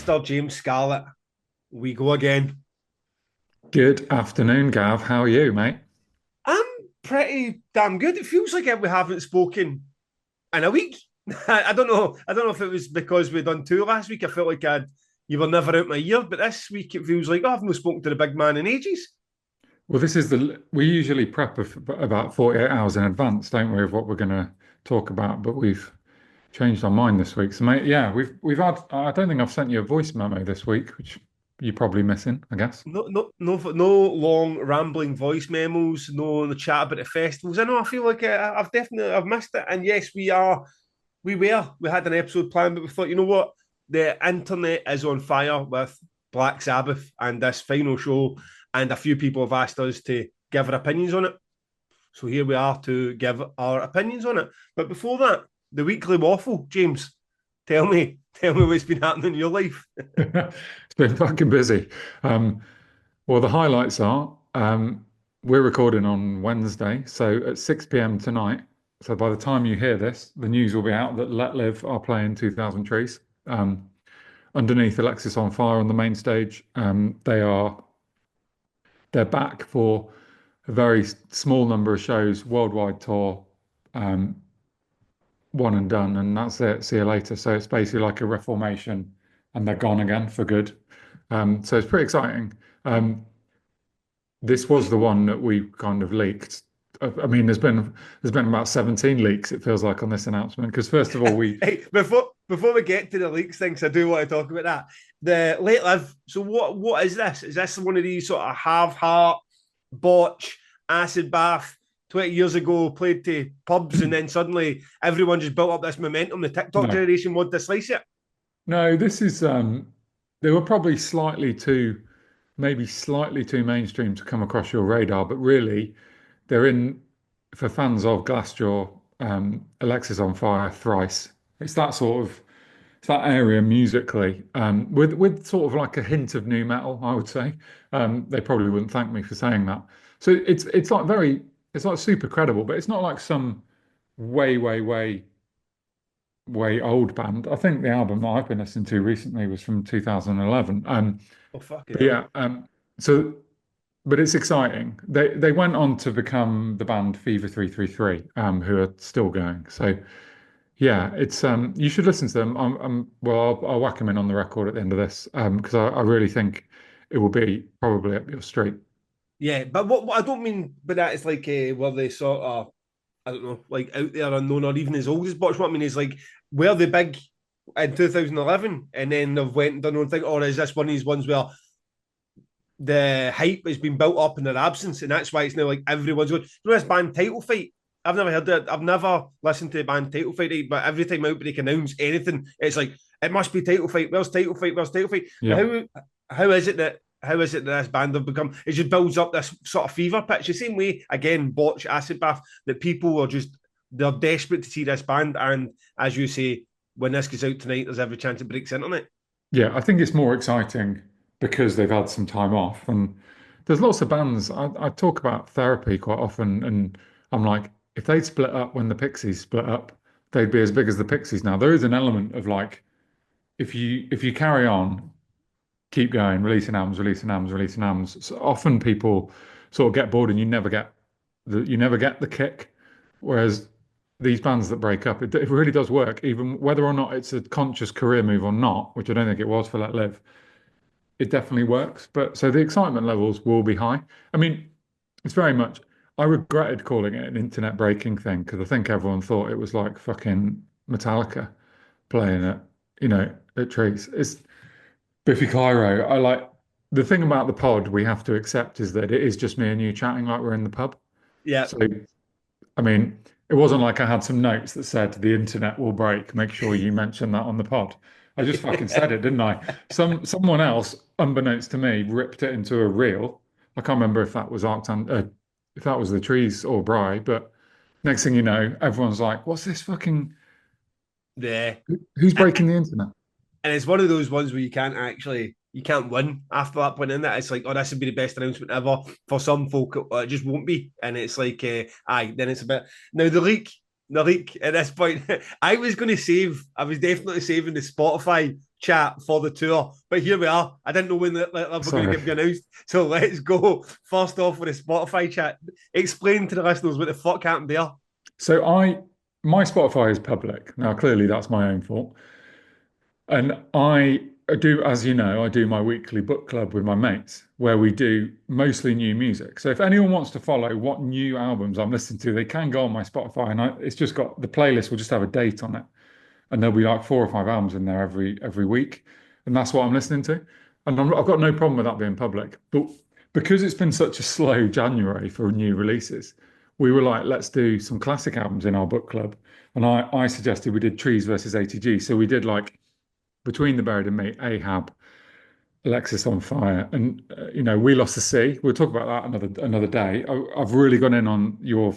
Mr. James Scarlett. We go again. Good afternoon, Gav. How are you, mate? I'm pretty damn good. It feels like we haven't spoken in a week. I don't know. I don't know if it was because we done two last week. I felt like you were never out my ear, but this week it feels like I've not spoken to the big man in ages. Well, we usually prep about 48 hours in advance, don't we, of what we're going to talk about, but we've changed our mind this week. So, mate, yeah, we've had, I don't think I've sent you a voice memo this week, which you're probably missing, I guess. No long rambling voice memos. No the chat about the festivals. I know. I feel like I've missed it. And yes, we had an episode planned, but we thought, you know what, the internet is on fire with Black Sabbath and this final show, and a few people have asked us to give our opinions on it. So here we are to give our opinions on it. But before that, the weekly waffle, James. Tell me what's been happening in your life. It's been fucking busy. Well, the highlights are we're recording on Wednesday, so at 6 p.m. tonight. So by the time you hear this, the news will be out that Let Live are playing 2000 Trees underneath Alexis on Fire on the main stage. They're back for a very small number of shows, worldwide tour, um, one and done, and that's it. See you later. So it's basically like a reformation, and they're gone again for good. So it's pretty exciting. Um, this was the one that we kind of leaked. I mean, there's been about 17 leaks, it feels like, on this announcement. Because first of all, we Hey, before we get to the leaks things, I do want to talk about that. The late live. So what is this? Is this one of these sort of half heart botch acid bath? 20 years ago, played to pubs, and then suddenly everyone just built up this momentum. The TikTok no, generation wanted to slice it. no, this is they were probably maybe slightly too mainstream to come across your radar, but really they're in for fans of Glassjaw, Alexis on Fire, Thrice. It's that sort of it's that area musically, with sort of like a hint of new metal, I would say. They probably wouldn't thank me for saying that. So it's like super credible, but it's not like some way old band. I think the album that I've been listening to recently was from 2011. Oh fucking But hell! yeah, so but it's exciting. They went on to become the band Fever 333, who are still going. So yeah, it's you should listen to them. Well, I'll whack them in on the record at the end of this, because I really think it will be probably up your street. Yeah, but what I don't mean by that is like were they sort of, I don't know, like out there unknown or even as old as Botch. What I mean is like, were they big in 2011 and then they've went and done their own thing, or is this one of these ones where the hype has been built up in their absence, and that's why it's now like everyone's going. You know this band Title Fight? I've never heard it. I've never listened to the band Title Fight, but every time Outbreak announce anything, it's like it must be Title Fight. Where's Title Fight? Where's Title Fight? But Yeah. how is it that this band have become? It just builds up this sort of fever pitch. The same way again, Botch, Acid Bath, that people are just they're desperate to see this band, and as you say, when this goes out tonight, there's every chance it breaks internet. Yeah, I think it's more exciting because they've had some time off. And there's lots of bands. I talk about therapy quite often, and I'm like, if they'd split up when the Pixies split up, they'd be as big as the Pixies now. There is an element of like, if you carry on, keep going, releasing albums, releasing albums, releasing albums. So often people sort of get bored and you never get the kick. Whereas these bands that break up, it really does work, even whether or not it's a conscious career move or not, which I don't think it was for Let Live. It definitely works. But so the excitement levels will be high. I mean, it's very much. I regretted calling it an internet breaking thing because I think everyone thought it was like fucking Metallica playing it, at Trees. It's Biffy Clyro. I like the thing about the pod we have to accept is that it is just me and you chatting like we're in the pub. Yeah. So, I mean, it wasn't like I had some notes that said the internet will break. Make sure you mention that on the pod. I just fucking said it, didn't I? Someone else, unbeknownst to me, ripped it into a reel. I can't remember if that was if that was the Trees or Bry, but next thing you know, everyone's like, "What's this fucking? Yeah. Who's breaking the internet?" And it's one of those ones where you can't win after that point in that. It's like, oh, this would be the best announcement ever. For some folk, it just won't be. And it's like, aye, then it's a bit. Now, the leak at this point, I was definitely saving the Spotify chat for the tour. But here we are. I didn't know when we're going to give you announced. So let's go. First off with the Spotify chat. Explain to the listeners what the fuck happened there. So my Spotify is public. Now, clearly that's my own fault. And I do, as you know, I do my weekly book club with my mates where we do mostly new music. So if anyone wants to follow what new albums I'm listening to, they can go on my Spotify and it's just got the playlist will just have a date on it. And there'll be like 4 or 5 albums in there every week. And that's what I'm listening to. And I've got no problem with that being public. But because it's been such a slow January for new releases, we were like, let's do some classic albums in our book club. And I suggested we did Trees versus ATG. So we did like Between the Buried and Me, Ahab, Alexis on Fire, and We Lost the Sea. We'll talk about that another day. I've really gone in on your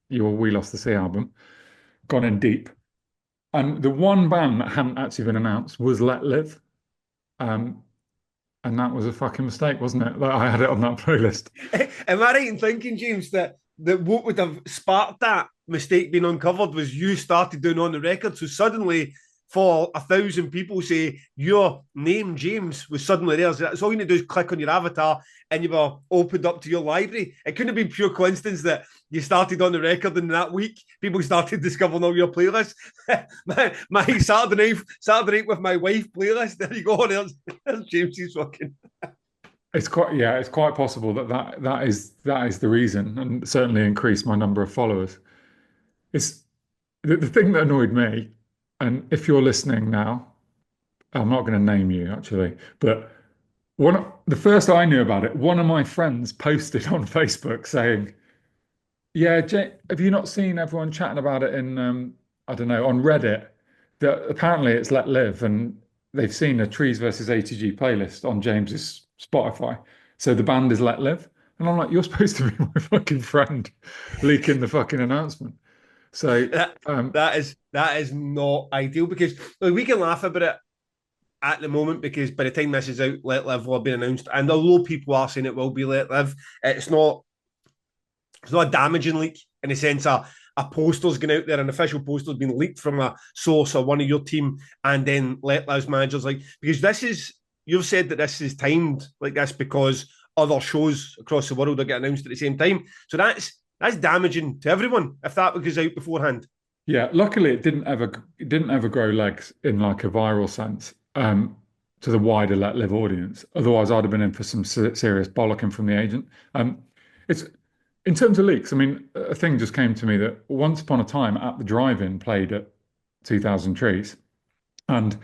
We Lost the Sea album, gone in deep. And the one band that hadn't actually been announced was Let Live. And that was a fucking mistake, wasn't it? That I had it on that playlist. Am I right in thinking, James, that what would have sparked that mistake being uncovered was you started doing on the record? So suddenly, for 1,000 people say your name, James, was suddenly there. So that's all you need to do is click on your avatar and you were opened up to your library. It couldn't have been pure coincidence that you started on the record and in that week people started discovering all your playlists. my Saturday night with my wife playlist. There you go. There's James's fucking. It's quite possible that is the reason, and certainly increased my number of followers. It's the thing that annoyed me. And if you're listening now, I'm not going to name you actually, but the first I knew about it, one of my friends posted on Facebook saying, "Yeah, have you not seen everyone chatting about it in I don't know, on Reddit? That apparently it's Let Live, and they've seen a Trees versus ATG playlist on James's Spotify. So the band is Let Live." And I'm like, "You're supposed to be my fucking friend, leaking the fucking announcement." So that is not ideal because we can laugh about it at the moment because by the time this is out, Let Live will have been announced, and although people are saying it will be Let Live, it's not a damaging leak in the sense a poster's going out there, an official poster's been leaked from a source or one of your team, and then Let Live's managers because you've said that this is timed like this because other shows across the world are getting announced at the same time, so that's damaging to everyone if that goes out beforehand. Yeah, luckily it didn't ever grow legs in like a viral sense to the wider Let Live audience. Otherwise, I'd have been in for some serious bollocking from the agent. It's in terms of leaks. I mean, a thing just came to me that once upon a time at the drive-in played at 2000 Trees, and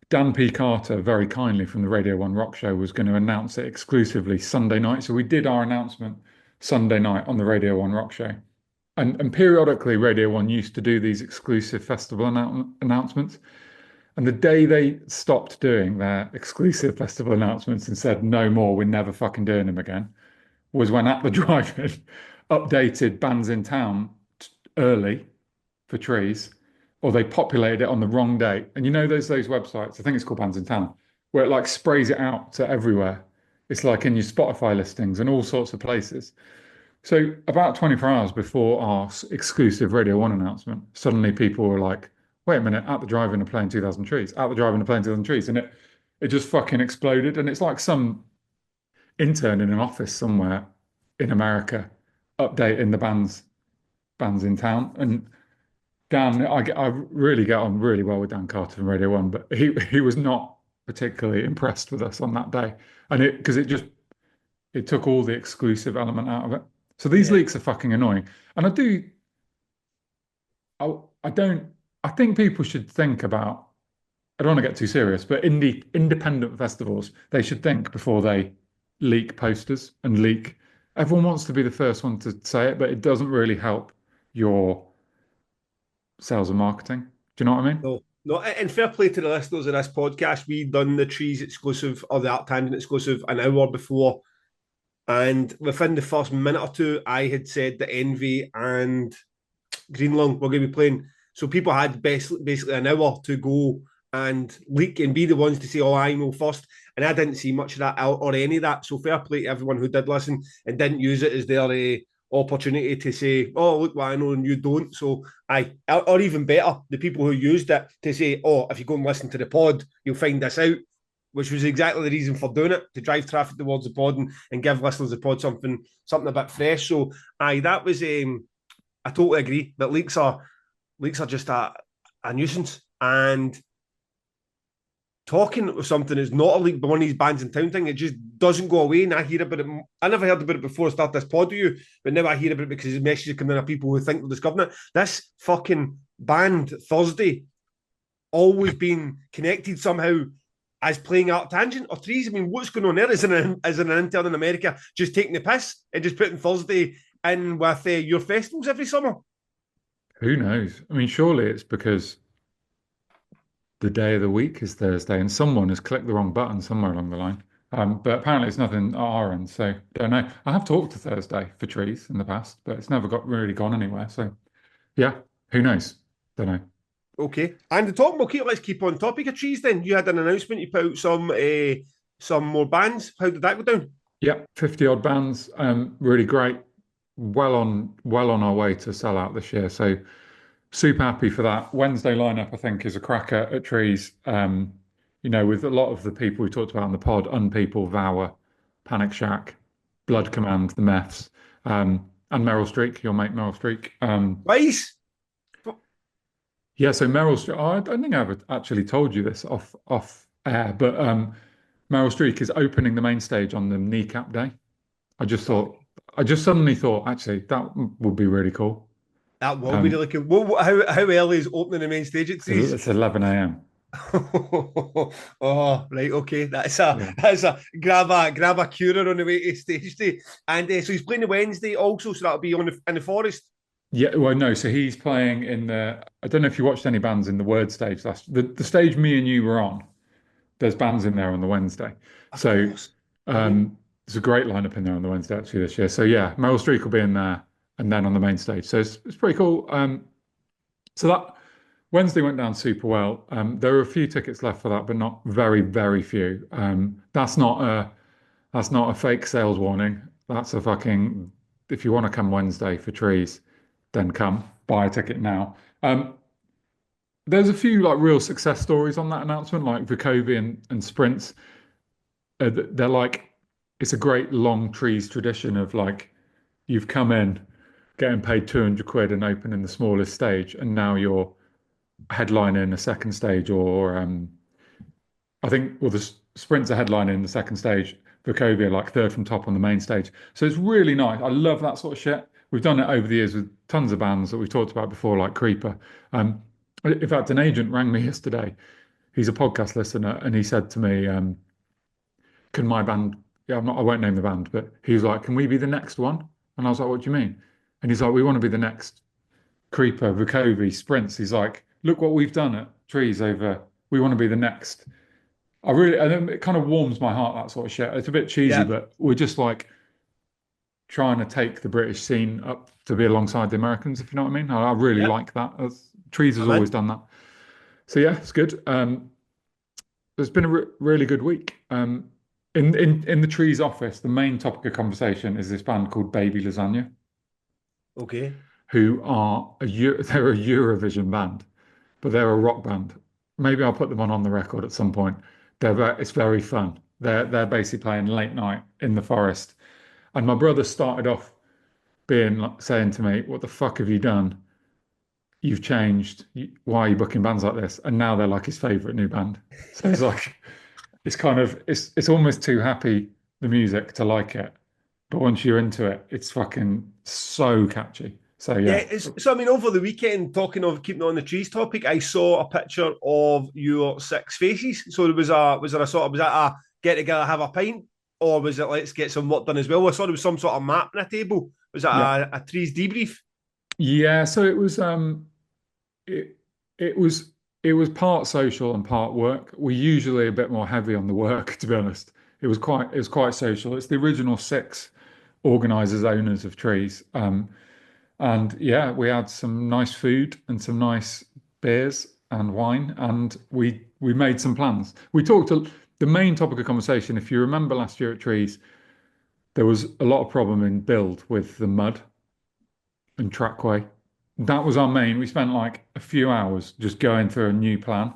Dan P. Carter very kindly from the Radio 1 Rock Show was going to announce it exclusively Sunday night. So we did our announcement Sunday night on the Radio 1 Rock Show. And periodically, Radio 1 used to do these exclusive festival announcements. And the day they stopped doing their exclusive festival announcements and said, no more, we're never fucking doing them again, was when At the Drive-In updated bands in town early for Trees, or they populated it on the wrong day. And you know those websites, I think it's called Bands in Town, where it like sprays it out to everywhere. It's like in your Spotify listings and all sorts of places. So about 24 hours before our exclusive Radio 1 announcement, suddenly people were like, wait a minute, At the Drive-In are playing 2000 Trees. At the Drive-In are playing 2000 Trees. And it just fucking exploded. And it's like some intern in an office somewhere in America updating the bands in town. And Dan, I really get on really well with Dan Carter from Radio 1, but he was not particularly impressed with us on that day. And because it took all the exclusive element out of it. So these leaks are fucking annoying. And I think people should think about, I don't want to get too serious, but independent festivals, they should think before they leak posters and leak. Everyone wants to be the first one to say it, but it doesn't really help your sales and marketing. Do you know what I mean? No, and fair play to the listeners of this podcast. We done the Trees exclusive or the Art Tangent exclusive an hour before. And within the first minute or two, I had said that Envy and Greenlung were going to be playing. So people had basically an hour to go and leak and be the ones to say, oh, I know first. And I didn't see much of that or any of that. So fair play to everyone who did listen and didn't use it as their opportunity to say, oh, look what I know and you don't. So or even better, the people who used it to say, oh, if you go and listen to the pod, you'll find this out, which was exactly the reason for doing it, to drive traffic towards the pod and give listeners of the pod something a bit fresh. So that was I totally agree that leaks are just a nuisance. And talking of something that's not a leak, but one of these bands in town thing, it just doesn't go away. And I hear about it. I never heard about it before I started this pod with you, but now I hear about it because the messages coming in of people who think they're discovering it. This fucking band, Thursday, always been connected somehow as playing Art Tangent or Trees. I mean, what's going on there? Is an intern in America just taking the piss and just putting Thursday in with your festivals every summer? Who knows? I mean, surely it's because the day of the week is Thursday, and someone has clicked the wrong button somewhere along the line. But apparently it's nothing at our end, so don't know. I have talked to Thursday for trees in the past, but it's never got really gone anywhere. So yeah, who knows? Don't know. Okay. And the talking, okay, let's keep on topic of trees then. You had an announcement, you put out some more bands. How did that go down? Yeah, 50 odd bands. Really great. Well on our way to sell out this year. So super happy for that. Wednesday lineup, I think, is a cracker at Trees. With a lot of the people we talked about on the pod, Unpeople, Vower, Panic Shack, Blood Command, the Meths, and Meryl Streak, your mate Meryl Streak. Twice? Yeah, so Meryl Streak, I don't think I ever actually told you this off air, but Meryl Streak is opening the main stage on the kneecap day. I just suddenly thought, actually, that would be really cool. That will be really cool. How early is opening the main stage at Trees? It's 11 a.m. Oh, right, okay. That's Yeah. a grab a curer on the way to stage day. And so he's playing the Wednesday also, so that'll be in the forest. Yeah, well, no. So he's playing in the. I don't know if you watched any bands in the Word stage the stage me and you were on. There's bands in there on the Wednesday. Of So course. there's a great lineup in there on the Wednesday actually this year. So yeah, Meryl Streep will be in there and then on the main stage. So it's pretty cool. So that Wednesday went down super well. There are a few tickets left for that, but not very, very few. That's not a fake sales warning. That's a fucking if you want to come Wednesday for Trees, then come buy a ticket now. There's a few like real success stories on that announcement, like Vukovi and Sprints. They're like, it's a great long Trees tradition of like, you've come in getting paid 200 quid and opening the smallest stage, and now you're headlining a second stage, or I think, well, the Sprints are headlining the second stage, Vukovi are like third from top on the main stage. So it's really nice. I love that sort of shit. We've done it over the years with tons of bands that we've talked about before, like Creeper. In fact, an agent rang me yesterday. He's a podcast listener, and he said to me, "Can my band?" Yeah, I won't name the band, but he was like, "Can we be the next one?" And I was like, "What do you mean?" And he's like, "We want to be the next Creeper, Vukovi, Sprints." He's like, "Look what we've done at Trees over. We want to be the next." It kind of warms my heart, that sort of shit. It's a bit cheesy, Yeah. but we're just like trying to take the British scene up to be alongside the Americans, if you know what I mean. I really Yeah. like that. Trees has I'm always in. done that. So yeah, it's good. It's been a really good week. In the Trees office, the main topic of conversation is this band called Baby Lasagna, Okay. who are they're a Eurovision band, but they're a rock band. Maybe I'll put them on the record at some point. It's very fun. They're basically playing late night in the forest. And my brother started off being like, saying to me, "What the fuck have you done? You've changed. Why are you booking bands like this?" And now they're like his favorite new band. So it's like it's almost too happy the music to like it, but once you're into it, it's fucking so catchy. So Yeah, yeah, so I mean, over the weekend, talking of keeping on the trees topic, I saw a picture of your six faces. So was there a sort of was that a get together, have a pint, or was it let's get some work done as well? I saw there was some sort of map on a table. Was that yeah, a trees debrief? yeah. So it it was it was part social and part work. We're usually a bit more heavy on the work, to be honest. It was quite social. It's the original six organizers, owners of Trees. And yeah, we had some nice food and some nice beers and wine, and we made some plans. We talked the main topic of conversation, if you remember last year at Trees, there was a lot of problem in build with the mud. and Trackway. That was our main. We spent like a few hours just going through a new plan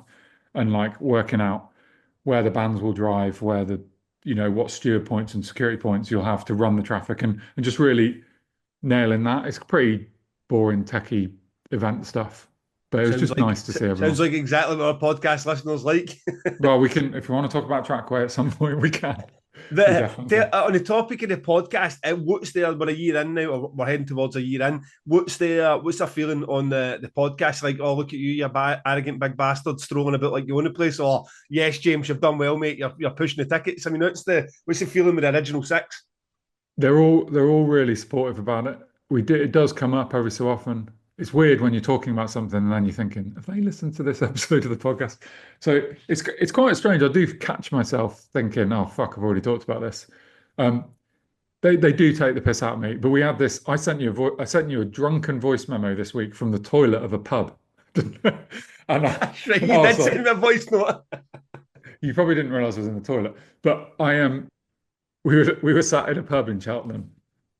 and like working out where the bands will drive, where the, what steward points and security points you'll have to run the traffic and just really nailing that. It's pretty boring, techie event stuff, but it was Sounds just like nice to see sounds everyone. like exactly what our podcast listeners like. Well, we can, if we want to talk about Trackway at some point, we can. We definitely can. On the topic of the podcast, what's there? We're a year in now, or we're heading towards a year in. What's the feeling on the podcast? Like, oh, look at you, arrogant big bastard, strolling about like you own the place. Or yes, James, you've done well, mate. You're pushing the tickets. I mean, what's the feeling with the original six? They're all really supportive about it. It does come up every so often. It's weird when you're talking about something and then you're thinking, have they listened to this episode of the podcast? So it's quite strange. I do catch myself thinking, oh fuck, I've already talked about this. Um, they do take the piss out of me. But we had this. I sent you a drunken voice memo this week from the toilet of a pub, and Right, and you I did was send like, me a voice note. you probably didn't realize I was in the toilet, but I am. We were sat in a pub in Cheltenham,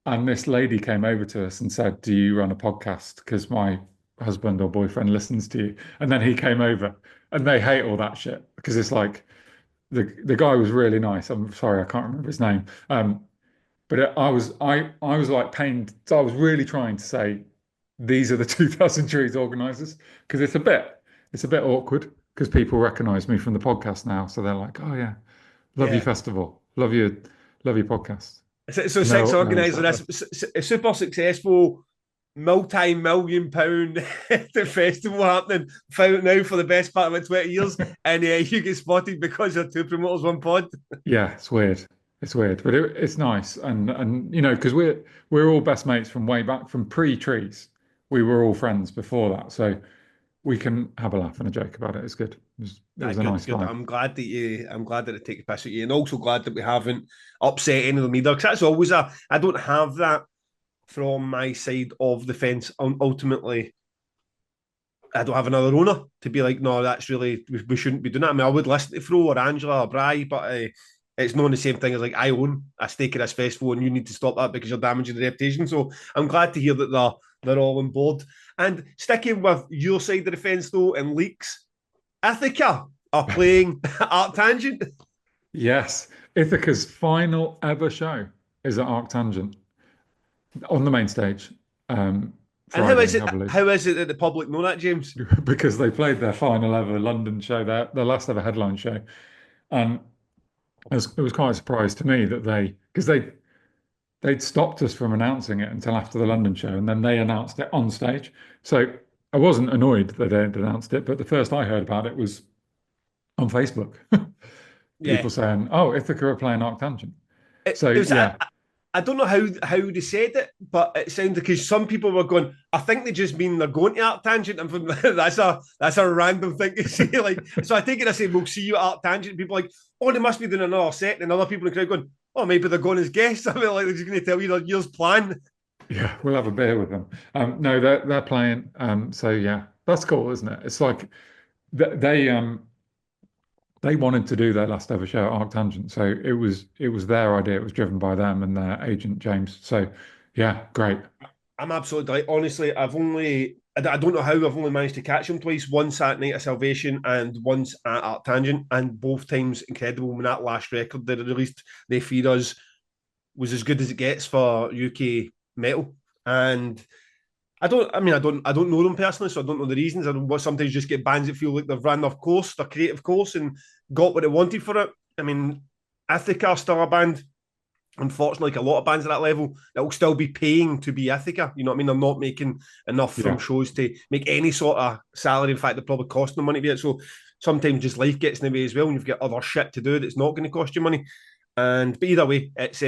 and this lady came over to us and said, "Do you run a podcast? Because my husband or boyfriend listens to you." And then he came over, and they hate all that shit because it's like the guy was really nice. I'm sorry, I can't remember his name. But I was like pained. So I was really trying to say these are the 2000 Trees organizers because it's a bit awkward because people recognize me from the podcast now, so they're like, "Oh yeah, love your Yeah. festival, love your podcast." So six No, no, organising exactly. this a super successful multi-million pound festival happening. Found out now for the best part of about 20 years, and you get spotted because you're two promoters, one pod. Yeah, it's weird. It's weird, but it's nice, and because we're all best mates from way back from pre-trees. We were all friends before that, so we can have a laugh and a joke about it. It's good. It was a Good, nice good. vibe. I'm glad that it takes piss at you, and also glad that we haven't upset any of them either. Because that's always I don't have that from my side of the fence. Ultimately, I don't have another owner to be like, no, that's really we shouldn't be doing that. I mean, I would listen to Fro or Angela or Bry, but it's not the same thing as like I own a stake in this festival and you need to stop that because you're damaging the reputation. So I'm glad to hear that they're all on board. And sticking with your side of the fence though, and leaks, Ithaca are playing Arctangent. Yes, Ithaca's final ever show is at Arctangent on the main stage, And how is Friday, it? I believe, How is it that the public know that, James? because they played their final ever London show, their last ever headline show, and it was quite a surprise to me that because they'd stopped us from announcing it until after the London show, and then they announced it on stage. So I wasn't annoyed that they'd announced it, but the first I heard about it was on Facebook. Yeah, People saying, "Oh, Ithaca are playing Arctangent." it, So it was. yeah, I don't know how they said it, but it sounded because some people were going. I think they just mean they're going to Art Tangent, and from, that's a random thing to say. Like, so I take it. I say we'll see you at Art Tangent. People are like, oh, they must be doing another set, and other people in the crowd going, oh, maybe they're going as guests. I mean, like they're just going to tell you their year's plan. yeah, we'll have a beer with them. No, they're playing. So yeah, that's cool, isn't it? It's like they wanted to do their last ever show at Arctangent, so it was their idea. It was driven by them and their agent James. So yeah, great. I'm absolutely like honestly, I don't know how I've only managed to catch them twice. Once at Night of Salvation and once at Art Tangent, and both times incredible. When that last record they released, They Feed Us, was as good as it gets for UK metal. And I don't know them personally, so I don't know the reasons. I don't sometimes just get bands that feel like they've ran their course, their creative course, and got what they wanted for it. I mean, Ithaca are still a band. Unfortunately, like a lot of bands at that level, that will still be paying to be Ithaca. You know what I mean? They're not making enough from Yeah. shows to make any sort of salary. In fact, they're probably costing them money to be it. So sometimes just life gets in the way as well, and you've got other shit to do that's not going to cost you money. But either way, it's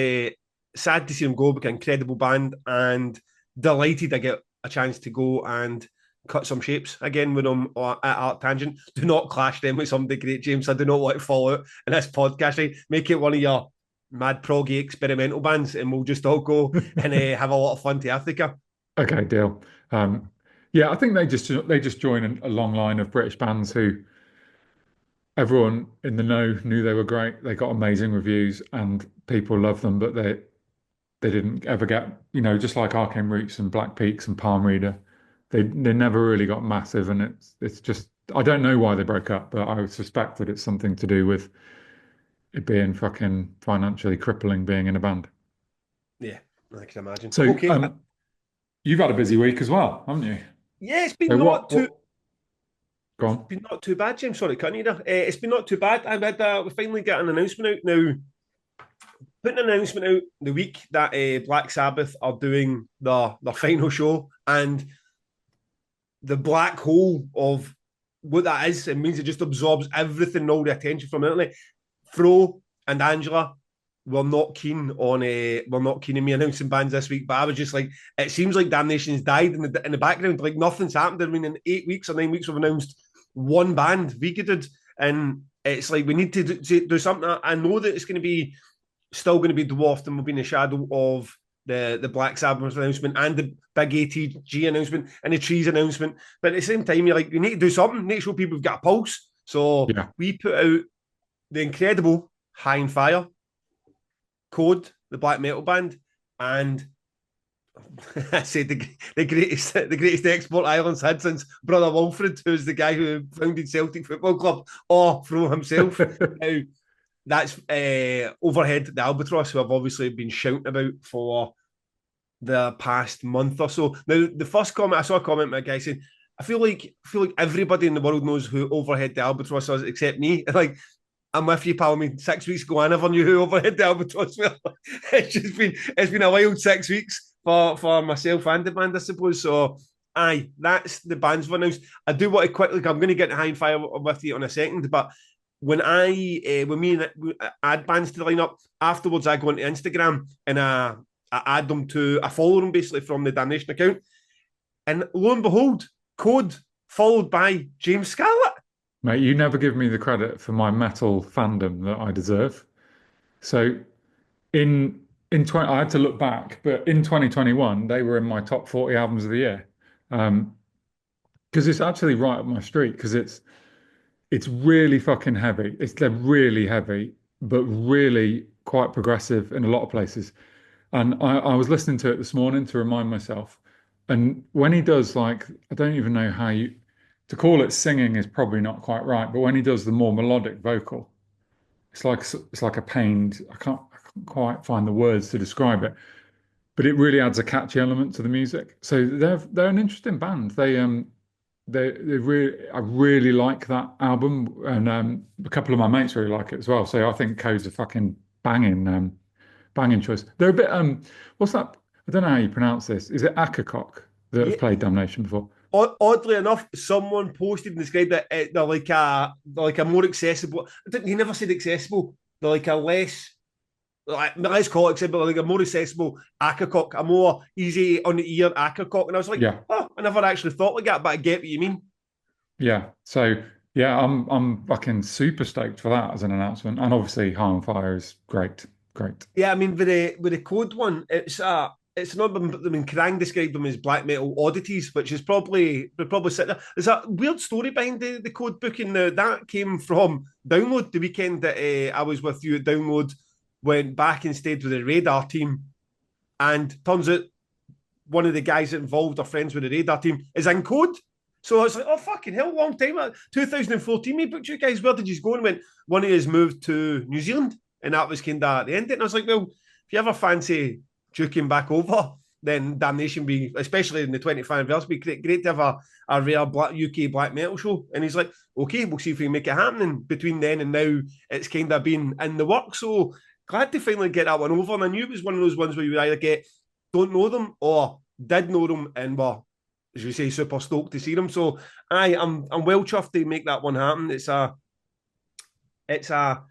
sad to see them go because incredible band, and delighted I get a chance to go and cut some shapes again with them at Art Tangent. Do not clash them with somebody great, James. I do not want to fall out in this podcast. Right? Make it one of your mad proggy experimental bands, and we'll just all go and have a lot of fun to Ithaca. Okay, deal. Um, yeah, I think they just join a long line of British bands who everyone in the know knew they were great. They got amazing reviews and people love them, but they didn't ever get, just like Arcane Roots and Black Peaks and Palm Reader, they never really got massive, and it's just I don't know why they broke up, but I would suspect that it's something to do with it being fucking financially crippling being in a band. Yeah, I can imagine. So Okay, you've had a busy week as well, haven't you? yeah, So go it's on. been not too bad, James. Sorry, cutting you there. It's been not too bad. I've had we finally got an announcement out now. Putting an announcement out the week that Black Sabbath are doing their final show, and the black hole of what that is, it means it just absorbs everything, all the attention from it. Fro and Angela were not keen on were not keen on me announcing bands this week, but I was just like, it seems like Damnation's died in the background, like nothing's happened. I mean, in 8 weeks or 9 weeks, we've announced one band, Vigidid, and it's like we need to do something. I know that it's going to be still going to be dwarfed and will be in the shadow of the Black Sabbath announcement and the big ATG announcement and the Trees announcement. But at the same time, you're like, you need to do something, make sure people have got a pulse. So Yeah. we put out the incredible High and Fire, Code, the black metal band, and I said the greatest export Ireland's had since Brother Wilfred, who's the guy who founded Celtic Football Club, or Fro himself. Now, that's Overhead, the Albatross, who I've obviously been shouting about for the past month or so. Now, the first comment I saw a comment by a guy saying, I feel like everybody in the world knows who Overhead the Albatross is except me. Like, I'm with you, pal. I mean, 6 weeks ago, I never knew who Overhead the Albatross were. It's been a wild 6 weeks for myself and the band, I suppose. So, aye, that's the bands for announced. I do want to quickly. I'm going to get to High and Fire with you in a second, but when me and add bands to the lineup afterwards, I go onto Instagram and I add them to I follow them basically from the Damnation account, and lo and behold, Code followed by James Scarlett. Mate, you never give me the credit for my metal fandom that I deserve. So in in 20, I had to look back, but in 2021, they were in my top 40 albums of the year. Um, because it's actually right up my street, because it's really fucking heavy. They're really heavy, but really quite progressive in a lot of places. And I was listening to it this morning to remind myself. And when he does like, I don't even know how you to call it singing is probably not quite right, but when he does the more melodic vocal, it's like a pained. I can't quite find the words to describe it, but it really adds a catchy element to the music. So they're an interesting band. They really I really like that album, and a couple of my mates really like it as well. So I think Code's a fucking banging choice. They're a bit what's that? I don't know how you pronounce this. Is it Akakok that have Yeah. played Damnation before? Oddly enough, someone posted and described it. They're like a more accessible. He never said accessible. They're like a less. Like, let's call it accessible, like a more accessible Akakok, a more easy on the ear Akakok. And I was like, Yeah, oh, I never actually thought like that, but I get what you mean. yeah. So yeah, I'm fucking super stoked for that as an announcement. And obviously High on Fire is great. Great. Yeah, I mean, with the Code one, it's not. I mean, Krang described them as black metal oddities, which is probably would probably sit there. There's a weird story behind the Code book, and that came from Download the weekend that I was with you at Download. Went back and stayed with the Radar team, and turns out one of the guys involved are friends with the Radar team is in Code. So I was like, oh fucking hell, long time. 2014, we booked you guys. Where did you go? And went, one of us moved to New Zealand, and that was kind of the end of it. And I was like, well, if you ever fancy juking back over, then Damnation be, especially in the 25th anniversary, be great to have a rare UK black metal show. And he's like, okay, we'll see if we can make it happen. And between then and now, it's kind of been in the works. So glad to finally get that one over. And I knew it was one of those ones where you either get don't know them or did know them and were, as you say, super stoked to see them. So I'm well chuffed to make that one happen. It's a it's going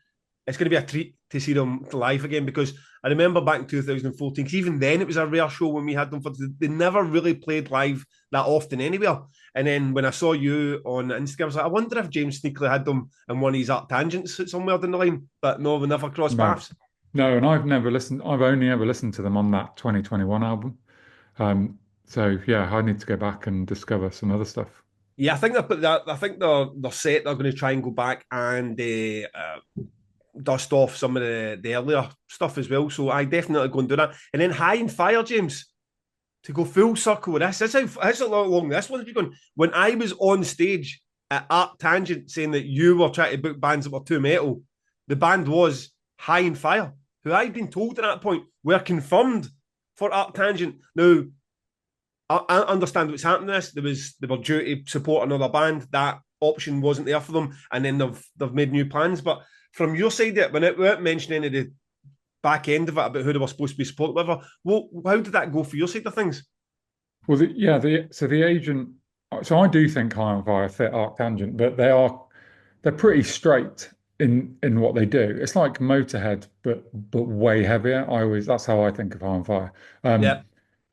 to be a treat to see them live again, because I remember back in 2014, because even then it was a rare show when we had them. They never really played live that often anywhere. And then when I saw you on Instagram, I was like, I wonder if James sneakily had them in one of his art tangents somewhere down the line. But no, we never crossed No. paths. No, and I've only ever listened to them on that 2021 album. So yeah, I need to go back and discover some other stuff. Yeah, I think they're set. They're going to try and go back and dust off some of the earlier stuff as well. So I definitely go and do that. And then High and Fire, James, to go full circle with this. That's how long this one's been going. When I was on stage at Art Tangent saying that you were trying to book bands that were too metal, the band was High and Fire, who I'd been told at that point were confirmed for Art Tangent. Now, I understand what's happening to this. They were due to support another band. That option wasn't there for them, and then they've made new plans. But from your side, without mentioning any of the back end of it about who they were supposed to be supporting, whatever, how did that go for your side of things? Well, so the agent. So I do think High on Fire fit Arctangent, but they're pretty straight in what they do. It's like Motorhead, but way heavier. That's how I think of High on Fire. Yeah,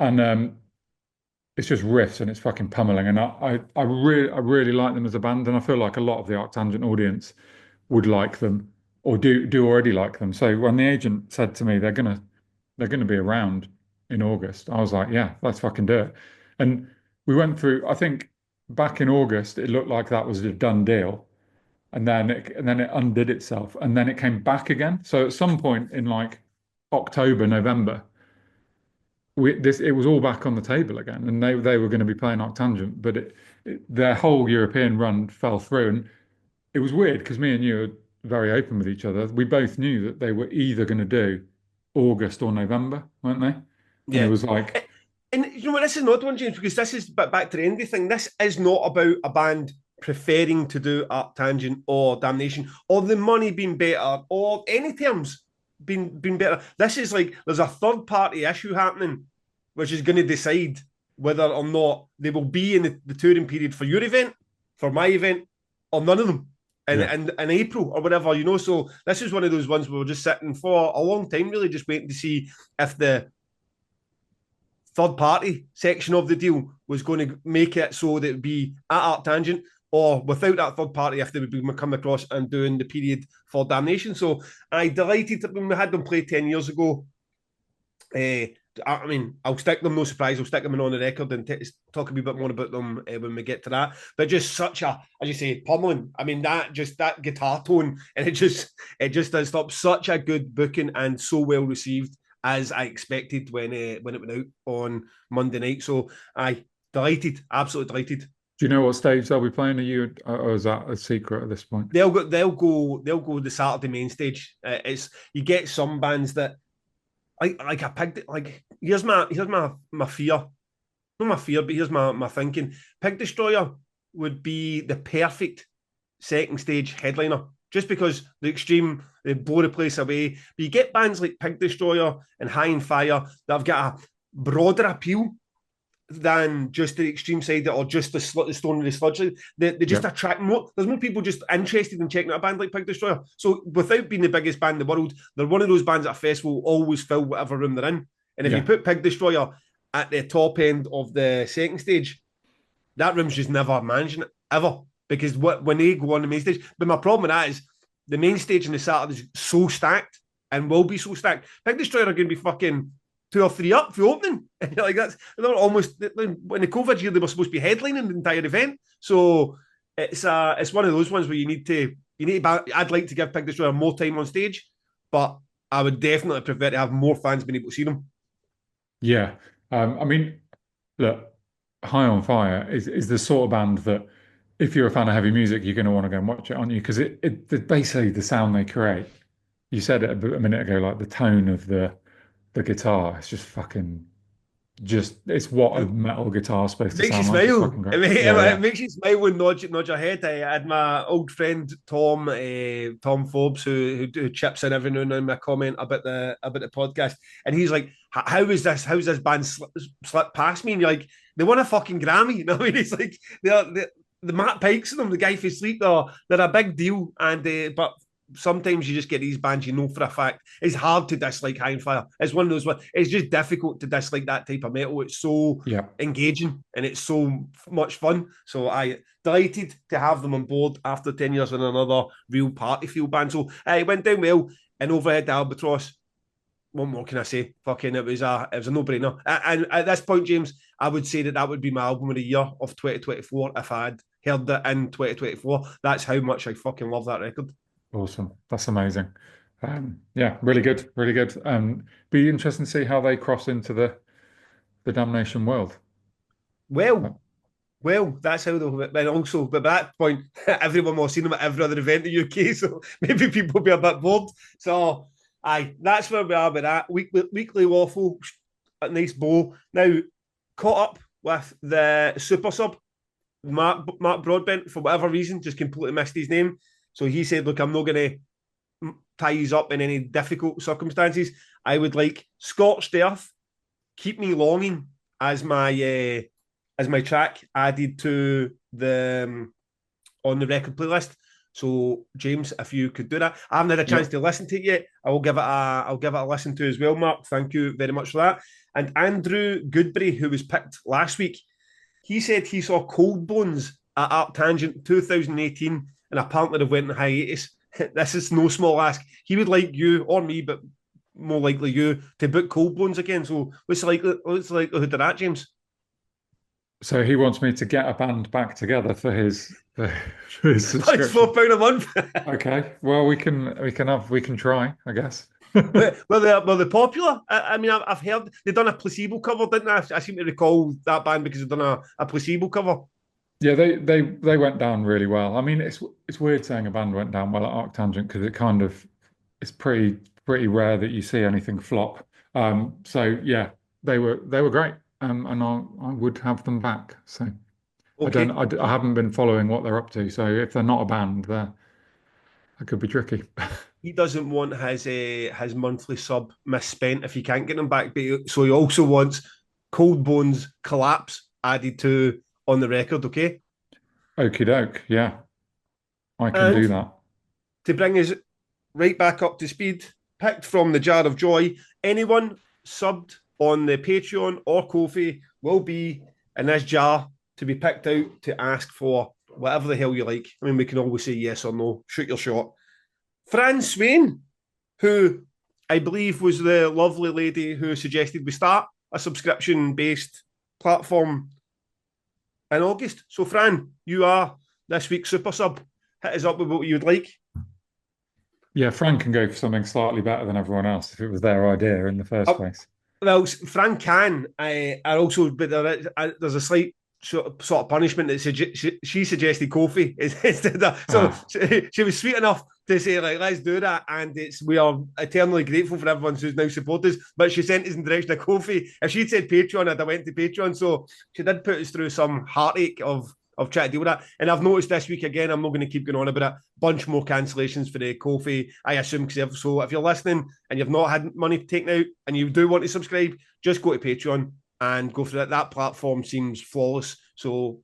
And it's just riffs and it's fucking pummeling. And I really like them as a band, and I feel like a lot of the Arctangent audience would like them or do already like them. So when the agent said to me they're gonna be around in August, I was like, yeah, let's fucking do it. And we went through, I think back in August, it looked like that was a done deal. And then it undid itself, and then it came back again. So at some point in like October, November, it was all back on the table again, and they were going to be playing Arctangent, but their whole European run fell through, and it was weird because me and you were very open with each other. We both knew that they were either going to do August or November, weren't they? And it yeah. was like, And you know what? This is an odd one, James, because this is back to the indie thing. This is not about a band preferring to do Art Tangent or Damnation or the money being better or any terms being better. This is like there's a third party issue happening, which is going to decide whether or not they will be in the touring period for your event, for my event, or none of them. yeah, In April or whatever, you know. So this is one of those ones where we're just sitting for a long time, really, just waiting to see if the third party section of the deal was going to make it so that it would be at Art Tangent, or without that third party if they would be coming across and doing the period for Damnation. So I delighted that when we had them play 10 years ago. I mean, I'll stick them, no surprise. I'll stick them in on the record and talk a wee bit more about them when we get to that. But just such a, as you say, pummeling. I mean, that guitar tone, and it just does stop. Such a good booking and so well received as I expected when it went out on Monday night. So I delighted, absolutely delighted. do you know what stage they'll be playing? Or is that a secret at this point? They'll go the Saturday main stage. It's you get some bands that I picked it. Like here's my fear, not my fear, but here's my thinking. Pig Destroyer would be the perfect second stage headliner, just because the extreme they blow the place away. But you get bands like Pig Destroyer and High and Fire that have got a broader appeal than just the extreme side or just the stone and the sludge. They just Yeah, attract more. There's more people just interested in checking out a band like Pig Destroyer. So without being the biggest band in the world, they're one of those bands at a festival always fill whatever room they're in. And if you yeah, put Pig Destroyer at the top end of the second stage, that room's just never managing it ever, because when they go on the main stage. But my problem with that is the main stage on the Saturday is so stacked and will be so stacked. Pig Destroyer are going to be fucking 2 or 3 up for the opening, and you're like, they're almost when the COVID year they were supposed to be headlining the entire event. So it's one of those ones where you need to I'd like to give Pig Destroyer more time on stage, but I would definitely prefer to have more fans being able to see them. yeah. I mean, look, High on Fire is the sort of band that if you're a fan of heavy music, you're going to want to go and watch it, aren't you? Because basically the sound they create. You said it a minute ago, like the tone of the guitar. It's just fucking it's what a metal guitar is supposed It to makes you sound like. It's smile. fucking great. It Yeah, makes you smile when nod your head. I had my old friend Tom Forbes who chips in every now and then with a comment about the podcast, and he's like, How's this band slipped past me?" And you're like, "They won a fucking Grammy." You know what I mean? It's like they're the Matt Pikes and them, the Guy for Sleep. They're a big deal, and but sometimes you just get these bands you know for a fact it's hard to dislike. High and Fire, it's one of those ones. It's just difficult to dislike that type of metal. It's so yeah. engaging and it's so much fun. So I delighted to have them on board after 10 years in another real party feel band. So it went down well. And Overhead to Albatross, what more can I say? Fucking it was a no-brainer. And at this point, James, I would say that would be my album of the year of 2024 if I had heard it in 2024. That's how much I fucking love that record. Awesome. That's amazing. Yeah, really good, really good. Be interesting to see how they cross into the Damnation world. Well, well, that's how they'll. And also, but by that point, everyone will have seen them at every other event in the UK, so maybe people will be a bit bored. So, aye, that's where we are with that. Weekly waffle, a nice bow. Now, caught up with the super sub, Mark Broadbent, for whatever reason, just completely missed his name. So he said, look, I'm not going to tie you up in any difficult circumstances. I would like Scorched Earth, Keep Me Longing as my track added to the on the record playlist. So James, if you could do that, I haven't had a chance Yep. to listen to it yet. I'll give it a listen to as well, Mark. Thank you very much for that. And Andrew Goodberry, who was picked last week, he said he saw Cold Bones at Arctangent 2018, and apparently they went in hiatus. This is no small ask. He would like you or me, but more likely you, to book Cold Bones again. So what's the likelihood of that, James? So he wants me to get a band back together for his But it's subscription. £4 a month. Okay. Well, we can try, I guess. Were they popular? I mean, I've heard they've done a placebo cover, didn't they? I seem to recall that band because they've done a placebo cover. Yeah, they went down really well. I mean, it's weird saying a band went down well at Arctangent because it's pretty rare that you see anything flop. So yeah, they were great. And I would have them back. So I don't Okay. I haven't been following what they're up to. So if they're not a band, that could be tricky. He doesn't want his monthly sub misspent if he can't get them back. So he also wants Cold Bones Collapse added to on the record, okay? Okie doke. Yeah, I can do And that. to bring us right back up to speed, picked from the Jar of Joy, anyone subbed on the Patreon or Ko-fi will be in this jar to be picked out to ask for whatever the hell you like. I mean, we can always say yes or no. Shoot your shot. Fran Swain, who I believe was the lovely lady who suggested we start a subscription based platform in August. So, Fran, you are this week's super sub. Hit us up with what you would like. Yeah, Frank can go for something slightly better than everyone else if it was their idea in the first Uh, place. well, Fran can. I also, but there's a slight sort of punishment that she suggested Kofi instead of. So Ah, she was sweet enough to say like, let's do that, and we are eternally grateful for everyone who's now supported us. But she sent us in the direction of Kofi. If she'd said Patreon, I'd have went to Patreon. So she did put us through some heartache of trying to deal with that. And I've noticed this week again, I'm not going to keep going on about it. Bunch more cancellations for the Kofi, I assume. So if you're listening and you've not had money taken out and you do want to subscribe, just go to Patreon and go through that. That platform seems flawless. So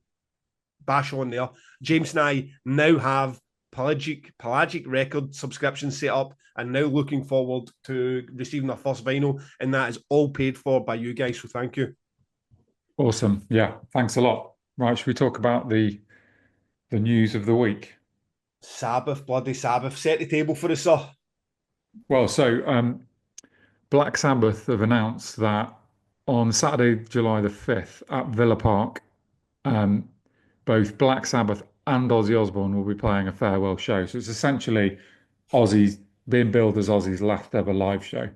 bash on there. James and I now have pelagic record subscription set up and now looking forward to receiving our first vinyl, and that is all paid for by you guys. So thank you. awesome. Yeah, thanks a lot. Right, should we talk about the news of the week? Sabbath, bloody Sabbath. Set the table for us, sir. Well, so Black Sabbath have announced that on Saturday, July the 5th at Villa Park, um, both Black Sabbath and Ozzy Osbourne will be playing a farewell show. So it's essentially Ozzy's being billed as Ozzy's last ever live show.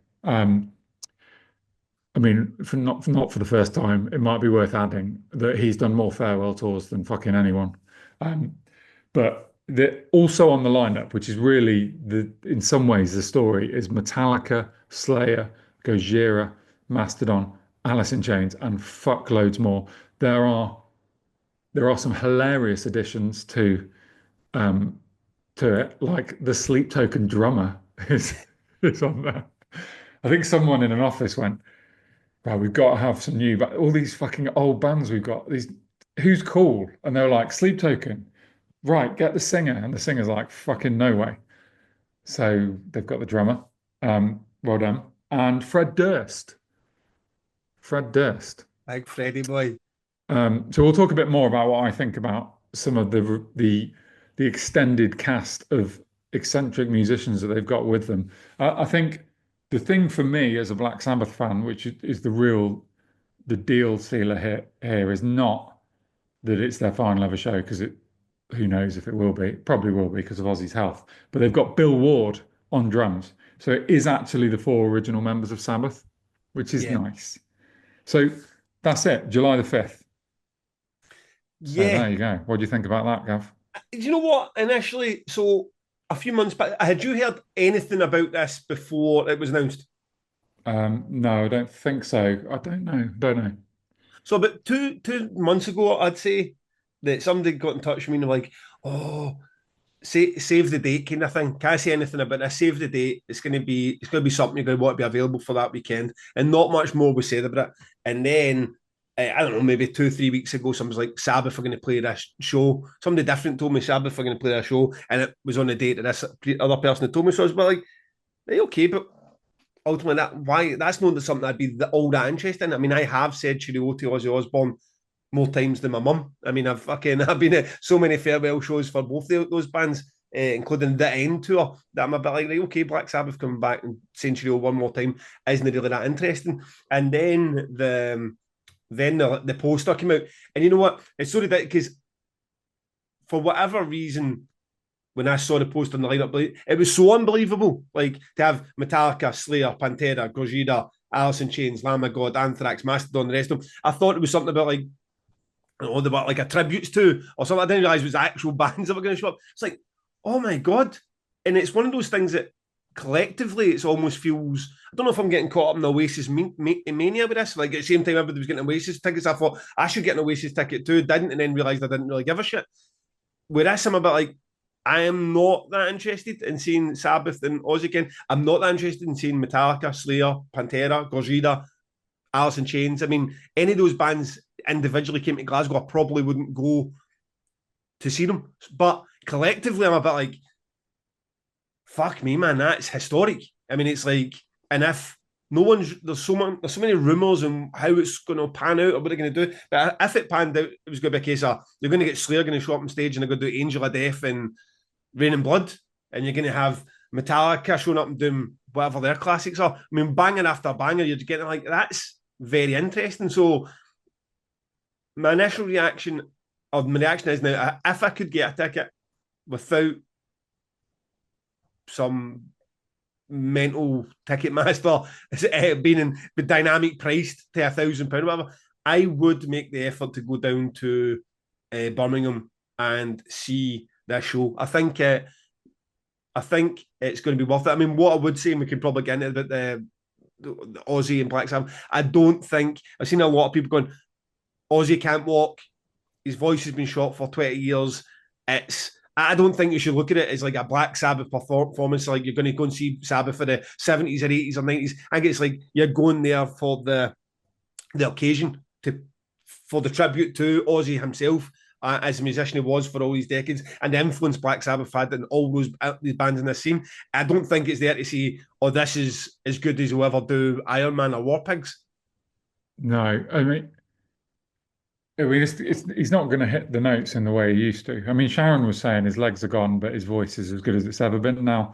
I mean, for not for the first time, it might be worth adding that he's done more farewell tours than fucking anyone. Um, but also on the lineup, which is really in some ways the story, is Metallica, Slayer, Gojira, Mastodon, Alice in Chains, and fuckloads more. There are there are some hilarious additions um, to it, like the Sleep Token drummer is on there. I think someone in an office went, "Right, we've got to have some new, but all these fucking old bands we've got, these who's cool?" And they were like, "Sleep Token, right, get the singer." And the singer's like, "Fucking no way." So they've got the drummer. Well done. And Fred Durst. Fred Durst. Big Freddie boy. So we'll talk a bit more about what I think about some of the extended cast of eccentric musicians that they've got with them. I think the thing for me as a Black Sabbath fan, which is the deal sealer here is not that it's their final ever show because who knows if it will be? Probably will be because of Ozzy's health. But they've got Bill Ward on drums. So it is actually the four original members of Sabbath, which is Yeah. nice. So that's it, July the 5th. So Yeah. there you go. What do you think about that, Gav? Do you know what? Initially, so a few months back, had you heard anything about this before it was announced? No, I don't think so. I don't know. Don't know. So about two months ago, I'd say that somebody got in touch with me and they're like, "Oh, save the date kind of thing. Can't say anything about this. Save the date. It's gonna be something you're gonna want to be available for that weekend." And not much more was said about it. And then I don't know, maybe 2 3 weeks ago, someone was like, "Sabbath are going to play this show." Somebody different told me Sabbath are going to play this show, and it was on the date that this other person had told me. So I was like, "Hey, okay, but." Ultimately, that's not something I'd be all that interested in. I mean, I have said cheerio to Ozzy Osbourne more times than my mum. I mean, I've been at so many farewell shows for both those bands, including the End tour, that I'm a bit like, right, okay, Black Sabbath coming back and Century one more time isn't really that interesting. And then the poster came out, and you know what? It's so ridiculous because for whatever reason, when I saw the poster on the lineup, it was so unbelievable. Like to have Metallica, Slayer, Pantera, Gojira, Alice in Chains, Lamb of God, Anthrax, Mastodon, the rest of them. I thought it was something about like they were like a tributes to or something. I didn't realize it was actual bands that were going to show up. It's like, oh my god! And it's one of those things that collectively it almost feels. I don't know if I'm getting caught up in the Oasis mania with this. Like at the same time, everybody was getting Oasis tickets. I thought I should get an Oasis ticket too. Didn't, and then realized I didn't really give a shit. Whereas I'm a bit like, I am not that interested in seeing Sabbath and Ozzy again. I'm not that interested in seeing Metallica, Slayer, Pantera, Gojira, Alice in Chains. I mean, any of those bands individually came to Glasgow, I probably wouldn't go to see them. But collectively, I'm a bit like, fuck me, man, that's historic. I mean, it's like, and if no one's there's so many rumours and how it's going to pan out or what they're going to do. But if it panned out, it was going to be a case of you're going to get Slayer going to show up on stage and they're going to do Angel of Death and Rain and Blood, and you're going to have Metallica showing up and doing whatever their classics are. I mean, banger after banger, you're getting like that's very interesting. So my initial reaction, or my reaction is now, if I could get a ticket without some mental ticket master being dynamic priced to £1,000 or whatever, I would make the effort to go down to Birmingham and see this show. I think it's going to be worth it. I mean, what I would say, and we could probably get into about the Ozzy and Black Sabbath. I don't think I've seen a lot of people going, Ozzy can't walk. His voice has been shot for 20 years. I don't think you should look at it as like a Black Sabbath performance. Like you're going to go and see Sabbath for the 70s or 80s or 90s. I think it's like you're going there for the occasion for the tribute to Ozzy himself. As a musician he was for all these decades, and the influence Black Sabbath had in all these bands in this scene. I don't think it's there to say, "Oh, this is as good as you'll ever do Iron Man or War Pigs." No, I mean, he's not going to hit the notes in the way he used to. I mean, Sharon was saying his legs are gone, but his voice is as good as it's ever been. Now,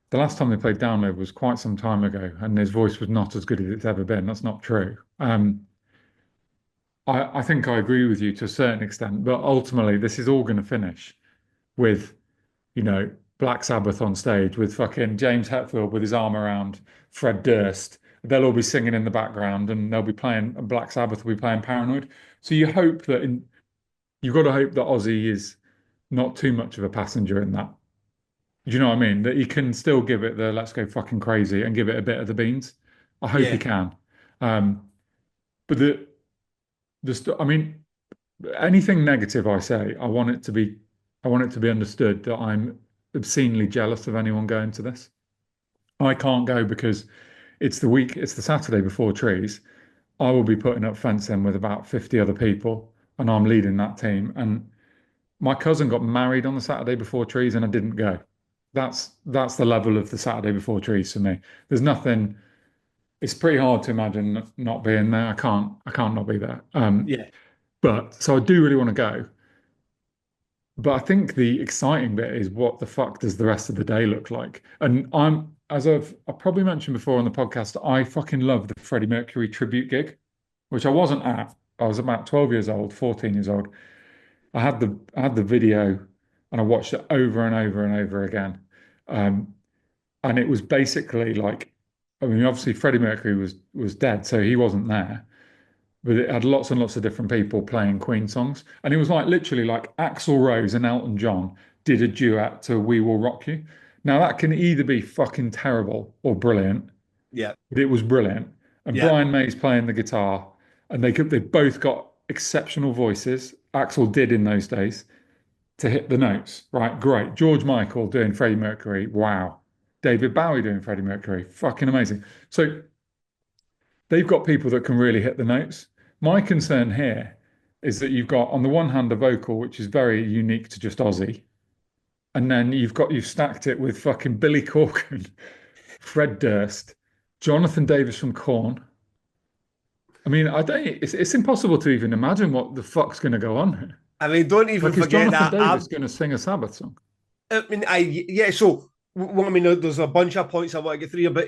the last time they played Download was quite some time ago, and his voice was not as good as it's ever been. That's not true. I think I agree with you to a certain extent, but ultimately, this is all going to finish with, you know, Black Sabbath on stage with fucking James Hetfield with his arm around Fred Durst. They'll all be singing in the background, and they'll be playing Black Sabbath will be playing Paranoid. So you've got to hope that Ozzy is not too much of a passenger in that. Do you know what I mean? That he can still give it the let's go fucking crazy and give it a bit of the beans. I hope he Yeah, can. But I mean, anything negative I say, I want it to be understood that I'm obscenely jealous of anyone going to this. I can't go because it's the Saturday before Trees. I will be putting up fencing with about 50 other people, and I'm leading that team. And my cousin got married on the Saturday before Trees, and I didn't go. That's the level of the Saturday before Trees for me. There's nothing. It's pretty hard to imagine not being there. I can't not be there. yeah, But so I do really want to go. But I think the exciting bit is what the fuck does the rest of the day look like? And I probably mentioned before on the podcast, I fucking love the Freddie Mercury tribute gig, which I wasn't at. I was about 12 years old, 14 years old. I had the video and I watched it over and over and over again. Um, and it was basically like, I mean, obviously Freddie Mercury was dead, so he wasn't there. But it had lots and lots of different people playing Queen songs. And it was like literally like Axl Rose and Elton John did a duet to We Will Rock You. Now that can either be fucking terrible or brilliant, Yeah, but it was brilliant. And yeah. Brian May's playing the guitar, and they both got exceptional voices. Axl did in those days to hit the notes. Right, great. George Michael doing Freddie Mercury, wow. David Bowie doing Freddie Mercury, fucking amazing. So they've got people that can really hit the notes. My concern here is that you've got on the one hand a vocal which is very unique to just Ozzy, and then you've stacked it with fucking Billy Corgan, Fred Durst, Jonathan Davis from Korn. I mean, I don't. It's impossible to even imagine what the fuck's going to go on here. I mean, don't even Like, is forget Jonathan that. Davis going to sing a Sabbath song? I mean, yeah. So, well, I mean, there's a bunch of points I want to get through here, but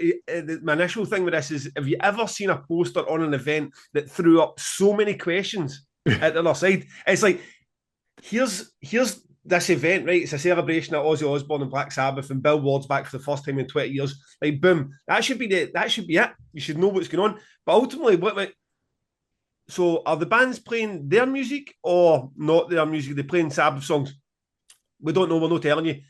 my initial thing with this is: have you ever seen a poster on an event that threw up so many questions at the other side? It's like, here's this event, right? It's a celebration of Ozzy Osbourne and Black Sabbath, and Bill Ward's back for the first time in 20 years. Like, boom, that should be it. You should know what's going on. But ultimately, so are the bands playing their music or not their music? They're playing Sabbath songs. We don't know. We're not telling you.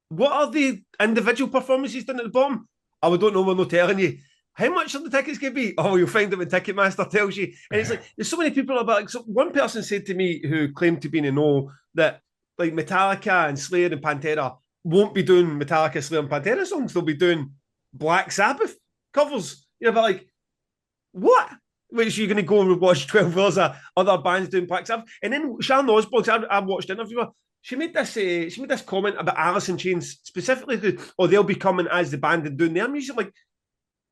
What are the individual performances down at the bottom? Oh, we don't know. We're not telling you. How much are the tickets going to be? Oh, you'll find it when Ticketmaster tells you. And it's like, there's so many people about. Like, so one person said to me who claimed to be in the know that like Metallica and Slayer and Pantera won't be doing Metallica, Slayer, and Pantera songs. They'll be doing Black Sabbath covers. You know, but like, what? Which you're going to go and watch 12 hours of other bands doing Black Sabbath. And then Sharon Osbourne, I watched an interview. She made this comment about Alice in Chains specifically. Oh, they'll be coming as the band and doing their music. Like,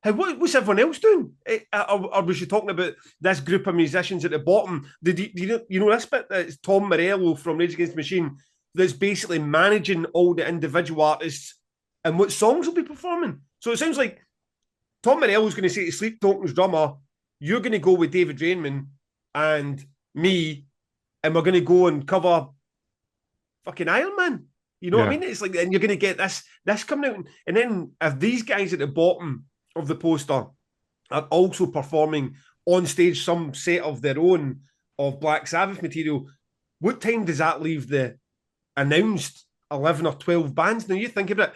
what's everyone else doing? Or was she talking about this group of musicians at the bottom? You know this bit? It's Tom Morello from Rage Against the Machine that's basically managing all the individual artists and what songs will be performing. So it sounds like Tom Morello's going to say to Sleep Token's drummer, you're going to go with David Drainman and me, and we're going to go and cover fucking Iron Man. You know what I Yeah, mean? It's like, and you're going to get this coming out. And then if these guys at the bottom of the poster are also performing on stage some set of their own of Black Sabbath material, what time does that leave the announced 11 or 12 bands? Now you think about it,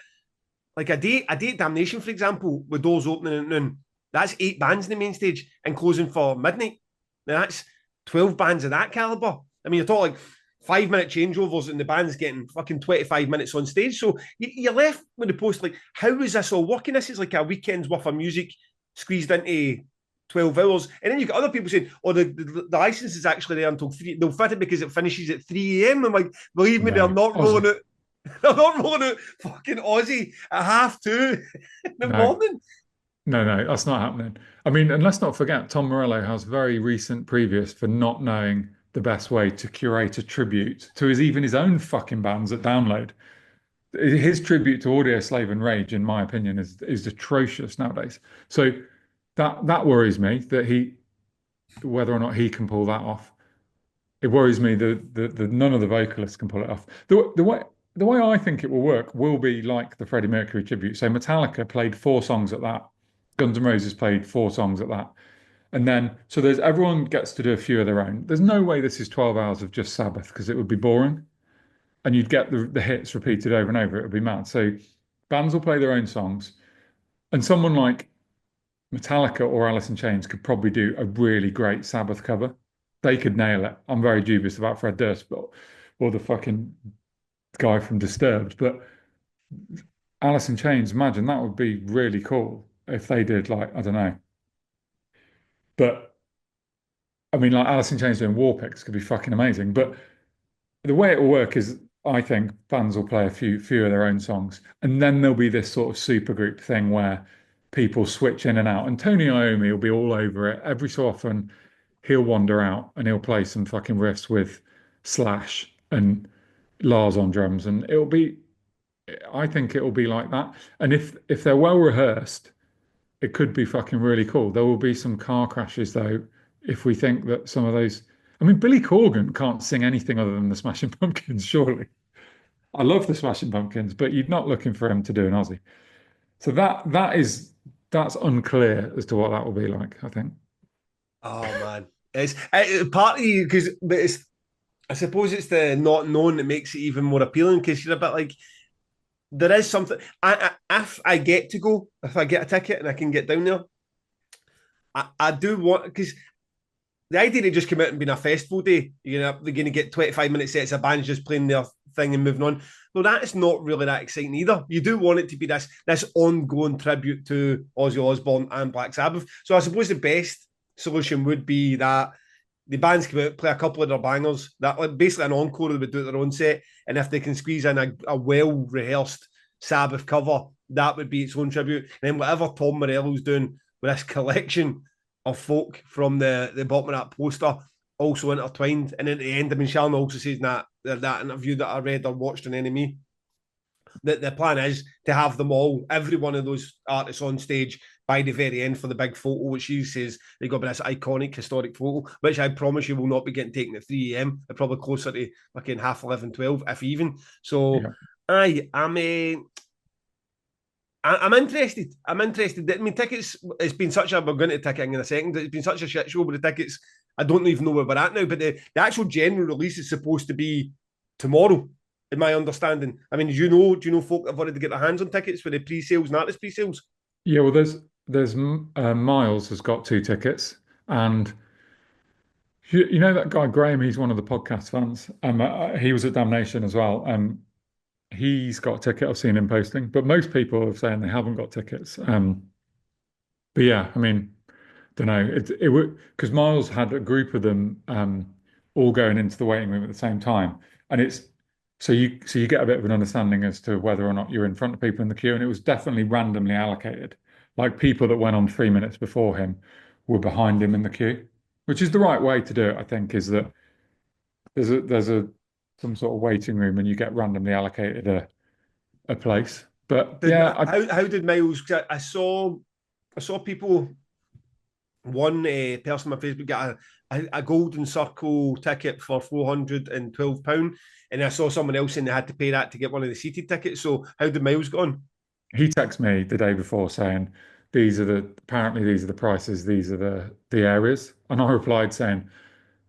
like a day at Damnation, for example, with doors opening at noon, that's 8 bands in the main stage and closing for midnight. Now that's 12 bands of that caliber. I mean, you're talking like 5 minute changeovers and the band's getting fucking 25 minutes on stage. So you're left with the post like, how is this all working? This is like a weekend's worth of music squeezed into 12 hours. And then you've got other people saying, oh, the license is actually there until 3. They'll fit it because it finishes at 3 a.m. I'm like, believe me, they're no, not rolling Ozzy, it. They're not rolling out fucking Aussie at 2:30 in the no, morning. no, that's not happening. I mean, and let's not forget, Tom Morello has very recent previous for not knowing the best way to curate a tribute to even his own fucking bands at Download. His tribute to Audio Slave and Rage, in my opinion, is atrocious nowadays. So that worries me that whether or not he can pull that off. It worries me that none of the vocalists can pull it off. The way I think it will work will be like the Freddie Mercury tribute. So Metallica played 4 songs at that. Guns N' Roses played 4 songs at that. And then so there's everyone gets to do a few of their own. There's no way this is 12 hours of just Sabbath because it would be boring. And you'd get the hits repeated over and over. It would be mad. So bands will play their own songs. And someone like Metallica or Alice in Chains could probably do a really great Sabbath cover. They could nail it. I'm very dubious about Fred Durst, but or the fucking guy from Disturbed. But Alice in Chains, imagine that would be really cool if they did like, I don't know. But I mean, like Alice in Chains doing War Pigs could be fucking amazing. But the way it will work is I think fans will play a few of their own songs, and then there'll be this sort of supergroup thing where people switch in and out. And Tony Iommi will be all over it. Every so often, he'll wander out and he'll play some fucking riffs with Slash and Lars on drums, and it'll be. I think it'll be like that. And if they're well rehearsed, it could be fucking really cool. There will be some car crashes though, if we think that some of those. I mean, Billy Corgan can't sing anything other than the Smashing Pumpkins, surely. I love the Smashing Pumpkins, but you're not looking for him to do an Ozzy. So that's unclear as to what that will be like, I think. Oh man, it's partly because, but it's I suppose it's the not known that makes it even more appealing because you're a bit like there is something. If I get to go, if I get a ticket and I can get down there, I do want because the idea they just come out and being a festival day, they're going to get 25-minute sets of bands just playing their thing and moving on. Well, that's not really that exciting either. You do want it to be this ongoing tribute to Ozzy Osbourne and Black Sabbath. So I suppose the best solution would be that the bands come out, play a couple of their bangers, that like basically an encore, they would do their own set, and if they can squeeze in a well-rehearsed Sabbath cover, that would be its own tribute. And then whatever Tom Morello's doing with this collection of folk from the bottom of that poster also intertwined. And at the end, I mean, Shalom also says in that interview that I read or watched on NME that the plan is to have them all, every one of those artists on stage by the very end for the big photo, which she says they got this iconic historic photo, which I promise you will not be getting taken at 3 a.m. They're probably closer to fucking half 11, 12, if even. So yeah. I'm interested. I'm interested. I mean, tickets, it's been such a, we're going to ticketing in a second, it's been such a shit show with the tickets. I don't even know where we're at now, but the actual general release is supposed to be tomorrow, in my understanding. I mean, do you know folk that have wanted to get their hands on tickets for the pre-sales and artist pre-sales? Yeah, well, there's Miles has got 2 tickets, and you know that guy Graham. He's one of the podcast fans. He was at Damnation as well. He's got a ticket. I've seen him posting, but most people are saying they haven't got tickets. But yeah, I mean, don't know. It would because Miles had a group of them all going into the waiting room at the same time, and it's so you get a bit of an understanding as to whether or not you're in front of people in the queue, and it was definitely randomly allocated. Like people that went on 3 minutes before him were behind him in the queue, which is the right way to do it. I think is that there's a some sort of waiting room and you get randomly allocated a place. But yeah, How did Miles? I saw people. One person on my Facebook got a golden circle ticket for £412, and I saw someone else saying they had to pay that to get one of the seated tickets. So how did Miles go on? he texted me the day before saying these are the prices, these are the areas, and I replied saying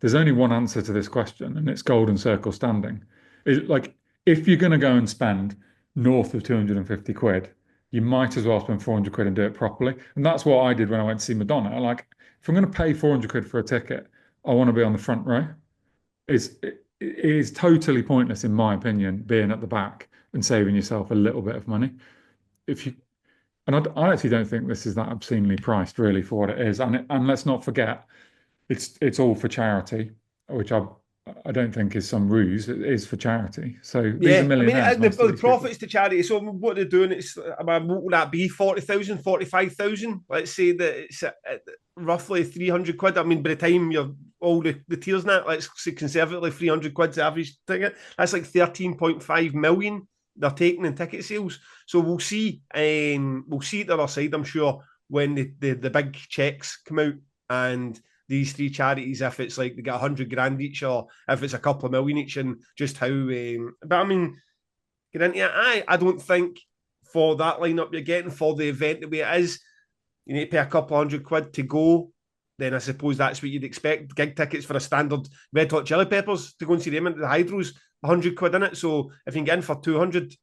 there's only one answer to this question, and it's golden circle standing. Like if you're going to go and spend north of 250 quid, you might as well spend 400 quid and do it properly. And that's what I did when I went to see Madonna. Like if I'm going to pay 400 quid for a ticket, I want to be on the front row. It is totally pointless, in my opinion, being at the back and saving yourself a little bit of money. If you I actually don't think this is that obscenely priced, really, for what it is. And let's not forget, it's all for charity, which I don't think is some ruse. It is for charity. So these are Yeah, I mean, millionaires, most of the these people. profits to charity. So what they're doing, it's what would that be? 40,000, 45,000. Let's say that it's roughly 300 quid. I mean, by the time you're all the tiers now, let's say conservatively 300 quid's the average ticket. That's like 13.5 million they're taking in ticket sales. So we'll see. We'll see at the other side, I'm sure, when the big checks come out and these three charities, if it's like they get 100 grand each or if it's a couple of million each, and just how. But I mean, get into it. I don't think for that lineup you're getting for the event the way it is, you need to pay a couple 100 quid to go. Then I suppose that's what you'd expect. Gig tickets for a standard Red Hot Chili Peppers to go and see them into the Hydros, 100 quid in it. So if you can get in for 200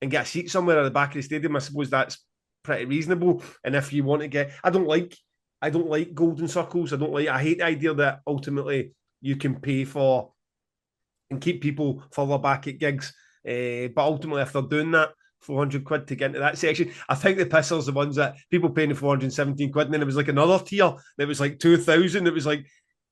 and get a seat somewhere at the back of the stadium, I suppose that's pretty reasonable. And if you want to get, I don't like golden circles. I hate the idea that ultimately you can pay for and keep people further back at gigs. But ultimately, if they're doing that, 400 quid to get into that section, I think the pissers the ones that people paying the 417 quid, and then it was like another tier that was like 2,000. It was like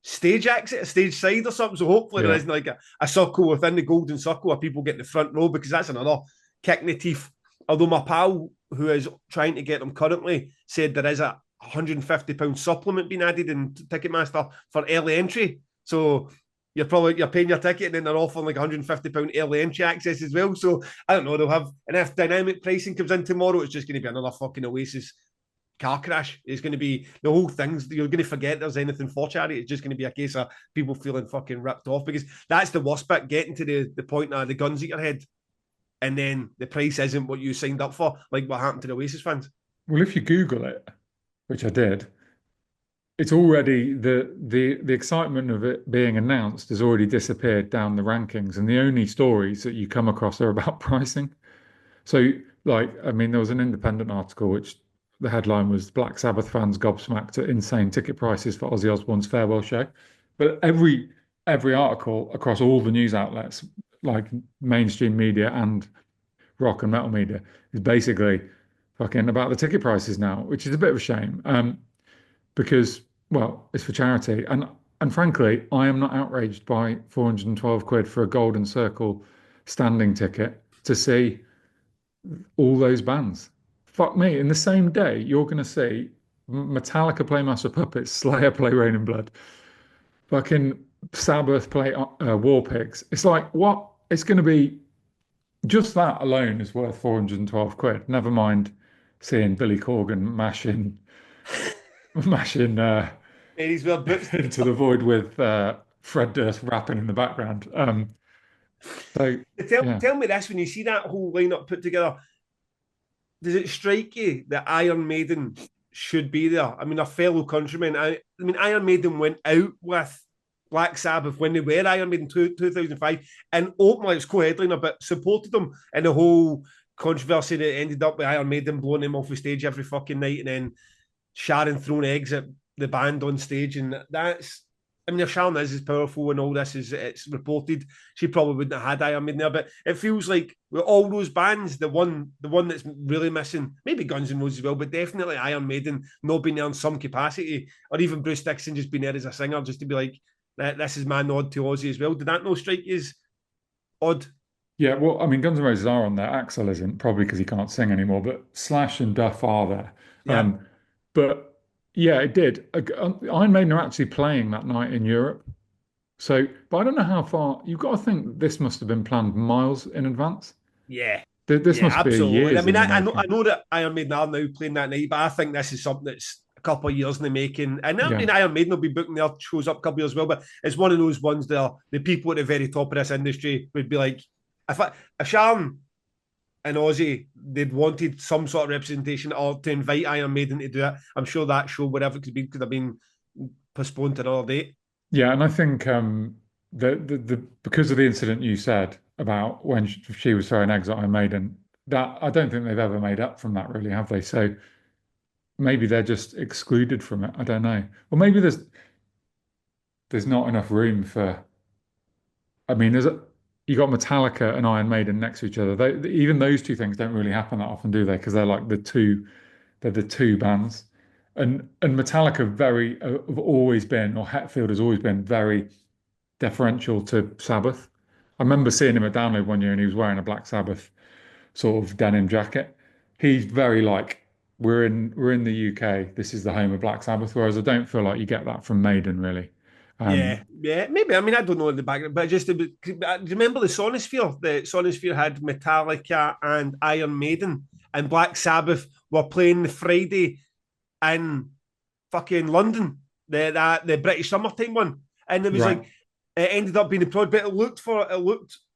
stage exit, stage side or something. So hopefully there isn't like a circle within the golden circle where people get in the front row, because that's another kick in the teeth. Although my pal, who is trying to get them currently, said there is a £150 supplement being added in Ticketmaster for early entry. So you're paying your ticket and then they're offering like £150 early entry access as well. So I don't know, they'll have, and if dynamic pricing comes in tomorrow, it's just going to be another fucking Oasis car crash. It's going to be the whole thing's. You're going to forget there's anything for charity. It's just going to be a case of people feeling fucking ripped off because that's the worst bit. Getting to the point of the guns at your head, and then the price isn't what you signed up for, like what happened to the Oasis fans. Well, if you Google it, which I did, it's already the excitement of it being announced has already disappeared down the rankings, and the only stories that you come across are about pricing. So, like, I mean, there was an independent article which the headline was Black Sabbath fans gobsmacked at insane ticket prices for Ozzy Osbourne's farewell show. But every article across all the news outlets, like mainstream media and rock and metal media, is basically fucking about the ticket prices now, which is a bit of a shame. Because, well, it's for charity. And frankly, I am not outraged by 412 quid for a golden circle standing ticket to see all those bands. Fuck me. In the same day, you're going to see Metallica play Master of Puppets, Slayer play Rain and Blood, fucking Sabbath play War Pigs. It's like, what? It's going to be just that alone is worth 412 quid. Never mind seeing Billy Corgan mashing Ladies wear boots. into the void with Fred Durst rapping in the background. So Tell, yeah, tell me this: when you see that whole lineup put together, does it strike you that Iron Maiden should be there? I mean, a fellow countryman. I mean, Iron Maiden went out with Black Sabbath when they were Iron Maiden 2005 and openly, it was co-headliner, but supported them in the whole controversy that ended up with Iron Maiden blowing them off the stage every fucking night and then Sharon throwing eggs at the band on stage. And that's, I mean, if Sharon is as powerful and all this is it's reported, she probably wouldn't have had Iron Maiden there. But it feels like with all those bands, the one that's really missing, maybe Guns N' Roses as well, but definitely Iron Maiden not being there in some capacity, or even Bruce Dickinson just being there as a singer, just to be like, this is my nod to Ozzy as well. Did that not strike you as odd? yeah. Well, I mean, Guns N' Roses are on there. Axl isn't probably because he can't sing anymore, but Slash and Duff are there. Yeah, Um, but yeah, it did. Iron Maiden are actually playing that night in Europe. So, but I don't know how far. You've got to think this must have been planned miles in advance. yeah, This yeah, must be absolutely. I years mean, in the I making. know that Iron Maiden are now playing that night, but I think this is something that's a couple of years in the making. And I Yeah. mean, Iron Maiden will be booking their shows up a couple of years as well, but it's one of those ones that the people at the very top of this industry would be like, if Sharon and Ozzy they'd wanted some sort of representation or to invite Iron Maiden to do it, I'm sure that show, whatever it could have been postponed to another date. Yeah, and I think the because of the incident you said about when she was throwing eggs at Iron Maiden, that I don't think they've ever made up from that, really, have they? So maybe they're just excluded from it. I don't know. Or maybe there's not enough room for. I mean, you got Metallica and Iron Maiden next to each other. Even those two things don't really happen that often, do they? Because they're like they're the two bands. And Metallica have always been, or Hetfield has always been very deferential to Sabbath. I remember seeing him at Download one year and he was wearing a Black Sabbath sort of denim jacket. He's very like, we're in the UK, this is the home of Black Sabbath, whereas I don't feel like you get that from Maiden really. Um, Yeah, yeah, maybe. I mean, I don't know in the background, but just do you remember the Sonosphere? The Sonosphere had Metallica and Iron Maiden, and Black Sabbath were playing the Friday in fucking London, the British summertime one, and it was right. like it ended up being a project, but it looked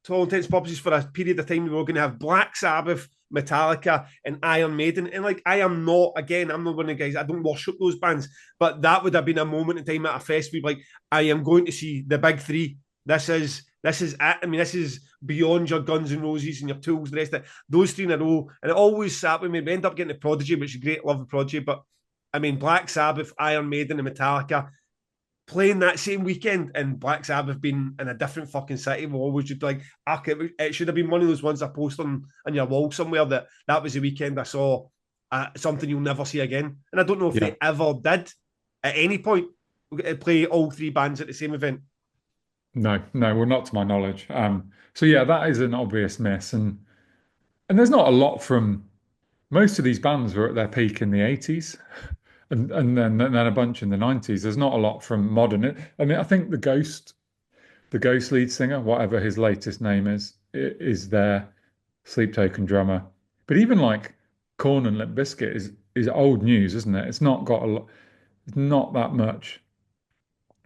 to all intents and purposes for a period of time we were going to have Black Sabbath, Metallica, and Iron Maiden. And like, I'm not one of the guys. I don't worship those bands, but that would have been a moment in time at a festival. Like, I am going to see the big three. This is it. I mean, this is beyond your Guns and Roses and your Tools, the rest of it. Those three in a row, and it always sat with me. We end up getting the Prodigy, which is great. Love the Prodigy, but I mean, Black Sabbath, Iron Maiden, and Metallica playing that same weekend, and Black Sabbath being in a different fucking city will always just be like, it should have been one of those ones I post on your wall somewhere that was the weekend I saw something you'll never see again. And I don't know if Yeah. they ever did at any point play all three bands at the same event. No, no, well, not to my knowledge. So yeah, that is an obvious miss, and there's not a lot from most of these bands were at their peak in the 80s, and then a bunch in the 90s. There's not a lot from modern. I mean, I think the Ghost lead singer, whatever his latest name is their Sleep Token drummer. But even like Korn and Limp Bizkit is old news, isn't it? It's not got a lot. It's not that much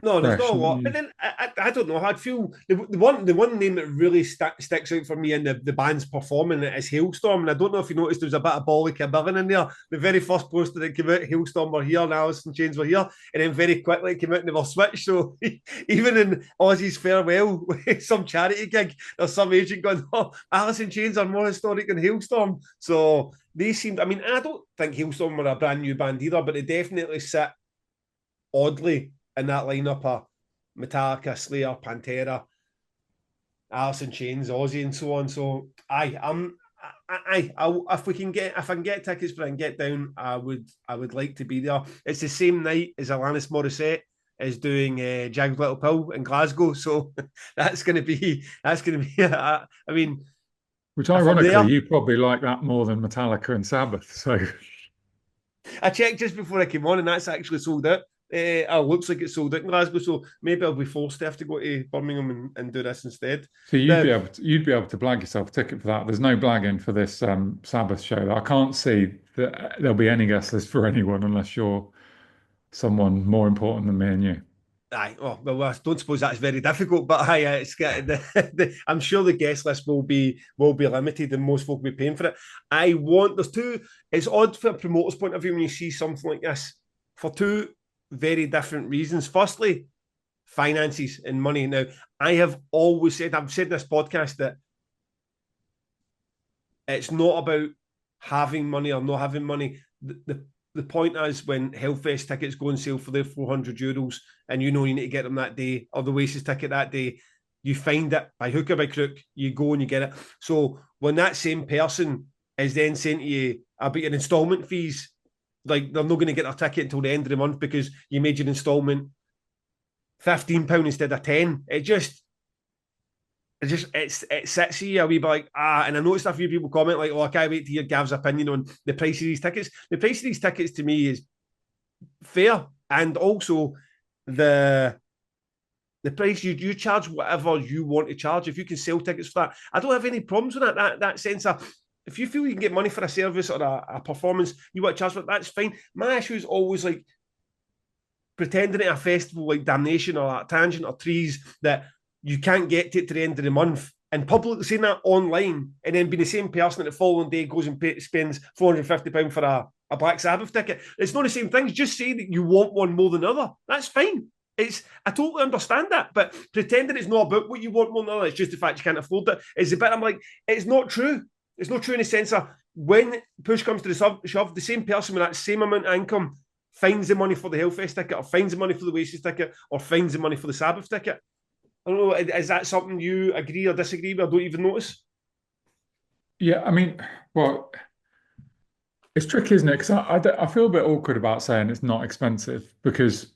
No, there's not fresh a lot. But news. then I don't know. I'd feel the one name that really sticks out for me in the band's performing is Hailstorm. And I don't know if you noticed there was a bit of Bolly Cabirin in there. The very first poster that came out, Hailstorm were here and Alice in Chains were here. And then very quickly it came out and they were switched. So even in Ozzy's farewell, some charity gig, there's some agent going, oh, Alice in Chains are more historic than Hailstorm. So they seemed, I mean, I don't think Hailstorm were a brand new band either, but they definitely sit oddly in that lineup of Metallica, Slayer, Pantera, Alice in Chains, Ozzy, and so on. So, if I can get tickets for it and get down, I would like to be there. It's the same night as Alanis Morissette is doing Jagged Little Pill in Glasgow, so that's going to be. I mean, Which if I'm ironically, there, you probably like that more than Metallica and Sabbath. So I checked just before I came on, and that's actually sold out. Looks like it's sold out in Glasgow, so maybe I'll be forced to have to go to Birmingham and do this instead. so The you'd be able to blag yourself a ticket for that. There's no blagging for this Sabbath show. I can't see that there'll be any guest list for anyone unless you're someone more important than me and you. Aye, oh well, I don't suppose that's very difficult, but aye, I'm sure the guest list will be limited, and most folk will be paying for it. There's two. It's odd from a promoter's point of view when you see something like this for two very different reasons. Firstly, finances and money. Now, I've said in this podcast that it's not about having money or not having money. The point is when Hellfest tickets go on sale for their €400 and you know you need to get them that day, or the Oasis ticket that day, you find it by hook or by crook, you go and you get it. So when that same person is then saying to you about your instalment fees, like they're not going to get their ticket until the end of the month because you made your instalment £15 instead of 10, it sits here a wee bit like, and I noticed a few people comment like, oh, I can't wait to hear Gav's opinion on the price of these tickets. The price of these tickets to me is fair, and also the price you charge whatever you want to charge. If you can sell tickets for that, I don't have any problems with that sense of, if you feel you can get money for a service or a performance, you want to charge for it, that's fine. My issue is always like pretending at a festival like Damnation or like Tangent or Trees that you can't get to the end of the month, and publicly saying that online, and then being the same person that the following day goes and spends £450 for a Black Sabbath ticket. It's not the same thing. Just say that you want one more than other. That's fine. I totally understand that, but pretending it's not about what you want more than other, it's just the fact you can't afford it. It's a bit, I'm like, it's not true. It's not true in the sense of when push comes to the shove, the same person with that same amount of income finds the money for the Hellfest ticket, or finds the money for the Oasis ticket, or finds the money for the Sabbath ticket. I don't know, is that something you agree or disagree with or don't even notice? Yeah, I mean, well, it's tricky, isn't it? Because I feel a bit awkward about saying it's not expensive because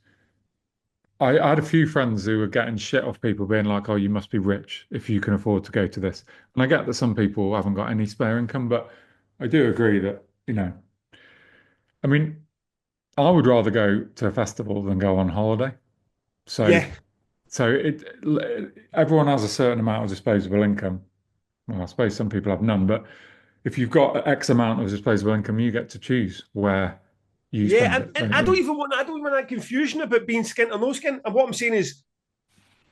I had a few friends who were getting shit off people being like, oh, you must be rich if you can afford to go to this. And I get that some people haven't got any spare income, but I do agree that, I mean, I would rather go to a festival than go on holiday. So, Yeah. everyone has a certain amount of disposable income. Well, I suppose some people have none, but if you've got X amount of disposable income, you get to choose where you Yeah, spend and, it, and don't I you? don't even want that confusion about being skint or no skin. And what I'm saying is,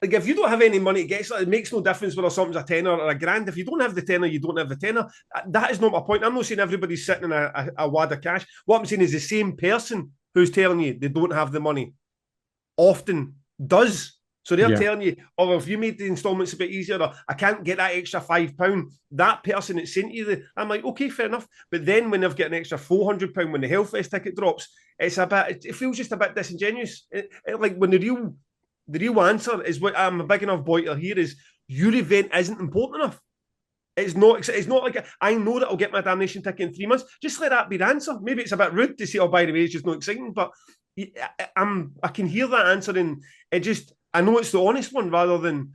like, if you don't have any money to get, it makes no difference whether something's a tenner or a grand. If you don't have the tenner, you don't have the tenner. That is not my point. I'm not saying everybody's sitting in a wad of cash. What I'm saying is the same person who's telling you they don't have the money often does. So they're Yeah. telling you, oh, if you made the installments a bit easier, or I can't get that extra £5. That person that sent you I'm like, okay, fair enough. But then when they've got an extra £400 when the Hellfest ticket drops, it feels just a bit disingenuous. Like when the real answer is, what I'm a big enough boy to hear is, your event isn't important enough. It's not. It's not like I know that I'll get my Damnation ticket in 3 months. Just let that be the answer. Maybe it's a bit rude to say, "Oh, by the way, it's just not exciting." But I can hear that answer, and it just, I know it's the honest one rather than,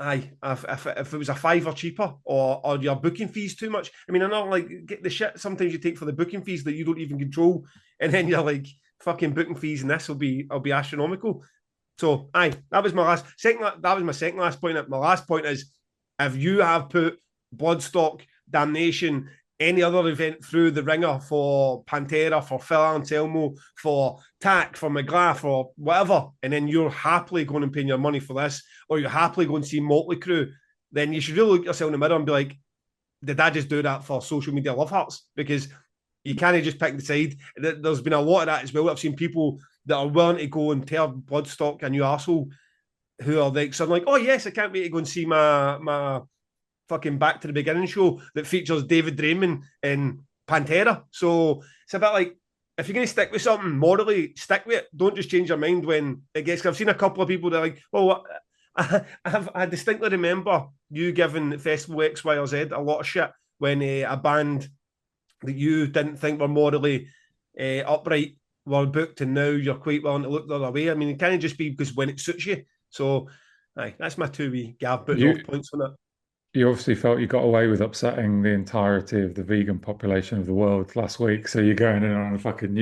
if it was a fiver cheaper, or your booking fees too much. I mean, I know, like, get the shit sometimes you take for the booking fees that you don't even control, and then you're like, fucking booking fees, and this will be astronomical. So, that was my last second. That was my second last point. My last point is, if you have put Bloodstock, Damnation, any other event through the ringer for Pantera, for Phil Anselmo, for Tack, for McGrath, or whatever, and then you're happily going and paying your money for this, or you're happily going to see Motley Crue, then you should really look yourself in the mirror and be like, did I just do that for social media love hearts? Because you can't just pick the side. There's been a lot of that as well. I've seen people that are willing to go and tear Bloodstock a new arsehole who are like, so I'm like, oh yes, I can't wait to go and see my fucking Back to the Beginning show that features David Draymond and Pantera. So it's a bit like, if you're going to stick with something morally, stick with it. Don't just change your mind when it gets. I've seen a couple of people that are like, well, I distinctly remember you giving Festival X, Y, or Z a lot of shit when a band that you didn't think were morally upright were booked, and now you're quite willing to look the other way. I mean, it can't just be because when it suits you. So, aye, that's my 2 wee Gav putting off points on it. You obviously felt you got away with upsetting the entirety of the vegan population of the world last week, so you're going in on a fucking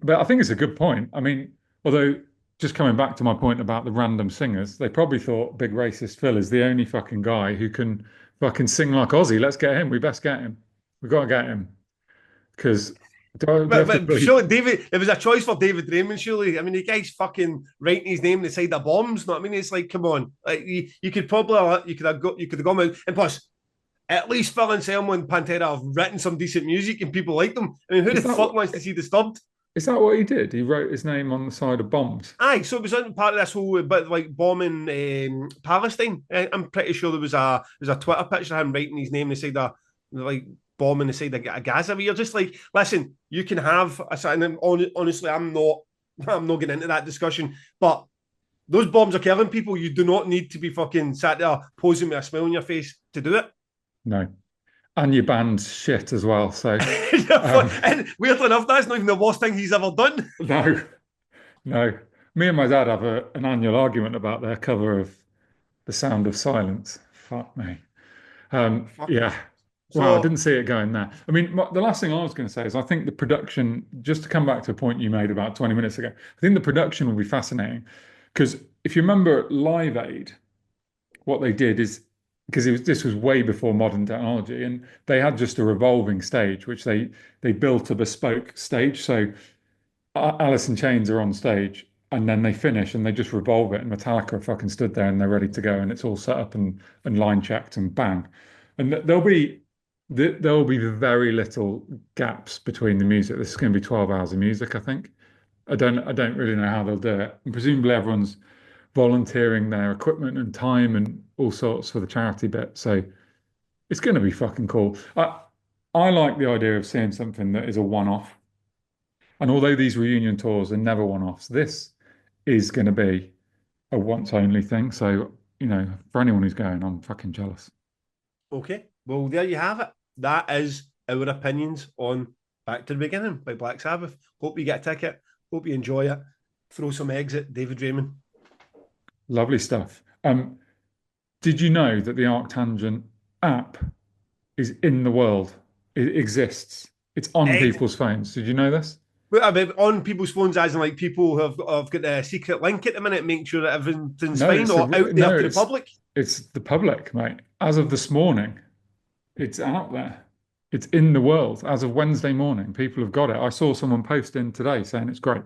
but I think it's a good point. I mean, although just coming back to my point about the random singers, they probably thought Big Racist Phil is the only fucking guy who can fucking sing like Ozzy. Let's get him. We best get him. We've got to get him. Because but surely David, it was a choice for David Draymond, surely. I mean, the guy's fucking writing his name on the side of bombs. No, I mean, it's like, come on. Like you could probably you could have gone out, and plus, at least Phil Anselmo and Pantera have written some decent music and people like them. I mean, who the fuck wants to see Disturbed? Is that what he did? He wrote his name on the side of bombs. Aye, so it was part of this whole bit like bombing Palestine. I'm pretty sure there was a Twitter picture of him writing his name on the side of like bombing the side of Gaza. You're just like, listen, you can have a certain. Honestly, I'm not getting into that discussion, but those bombs are killing people. You do not need to be fucking sat there posing with a smile on your face to do it. No. And your band's shit as well. So, and weirdly enough, that's not even the worst thing he's ever done. No. Me and my dad have an annual argument about their cover of The Sound of Silence. Fuck me. Yeah. So, wow, I didn't see it going there. I mean, the last thing I was going to say is I think the production, just to come back to a point you made about 20 minutes ago, I think the production will be fascinating because if you remember Live Aid, what they did is, because this was way before modern technology, and they had just a revolving stage, which they built a bespoke stage. So Alice in Chains are on stage, and then they finish and they just revolve it, and Metallica are fucking stood there and they're ready to go, and it's all set up and line checked and bang. And there will be very little gaps between the music. This is going to be 12 hours of music, I think. I don't really know how they'll do it. And presumably everyone's volunteering their equipment and time and all sorts for the charity bit. So it's going to be fucking cool. I like the idea of seeing something that is a one-off. And although these reunion tours are never one-offs, this is going to be a once-only thing. So, for anyone who's going, I'm fucking jealous. Okay. Well, there you have it. That is our opinions on Back to the Beginning by Black Sabbath. Hope you get a ticket. Hope you enjoy it. Throw some eggs at David Draymond. Lovely stuff. Did you know that the Arctangent app is in the world? It exists. It's on people's phones. Did you know this? Well, I mean, on people's phones, as in like people who have got a secret link at the minute, making sure that everything's fine, or out there to the public? It's the public, mate. As of this morning, it's out there. It's in the world. As of Wednesday morning, people have got it. I saw someone post in today saying it's great.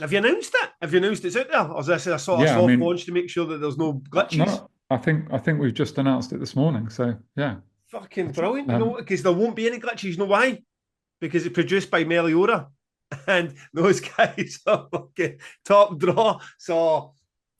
Have you announced it? Have you announced it's out there? Or is this a sort of soft launch to make sure that there's no glitches? No, I think we've just announced it this morning. So yeah. Fucking brilliant. Because there won't be any glitches. You know why? Because it's produced by Meliora. And those guys are fucking top draw. So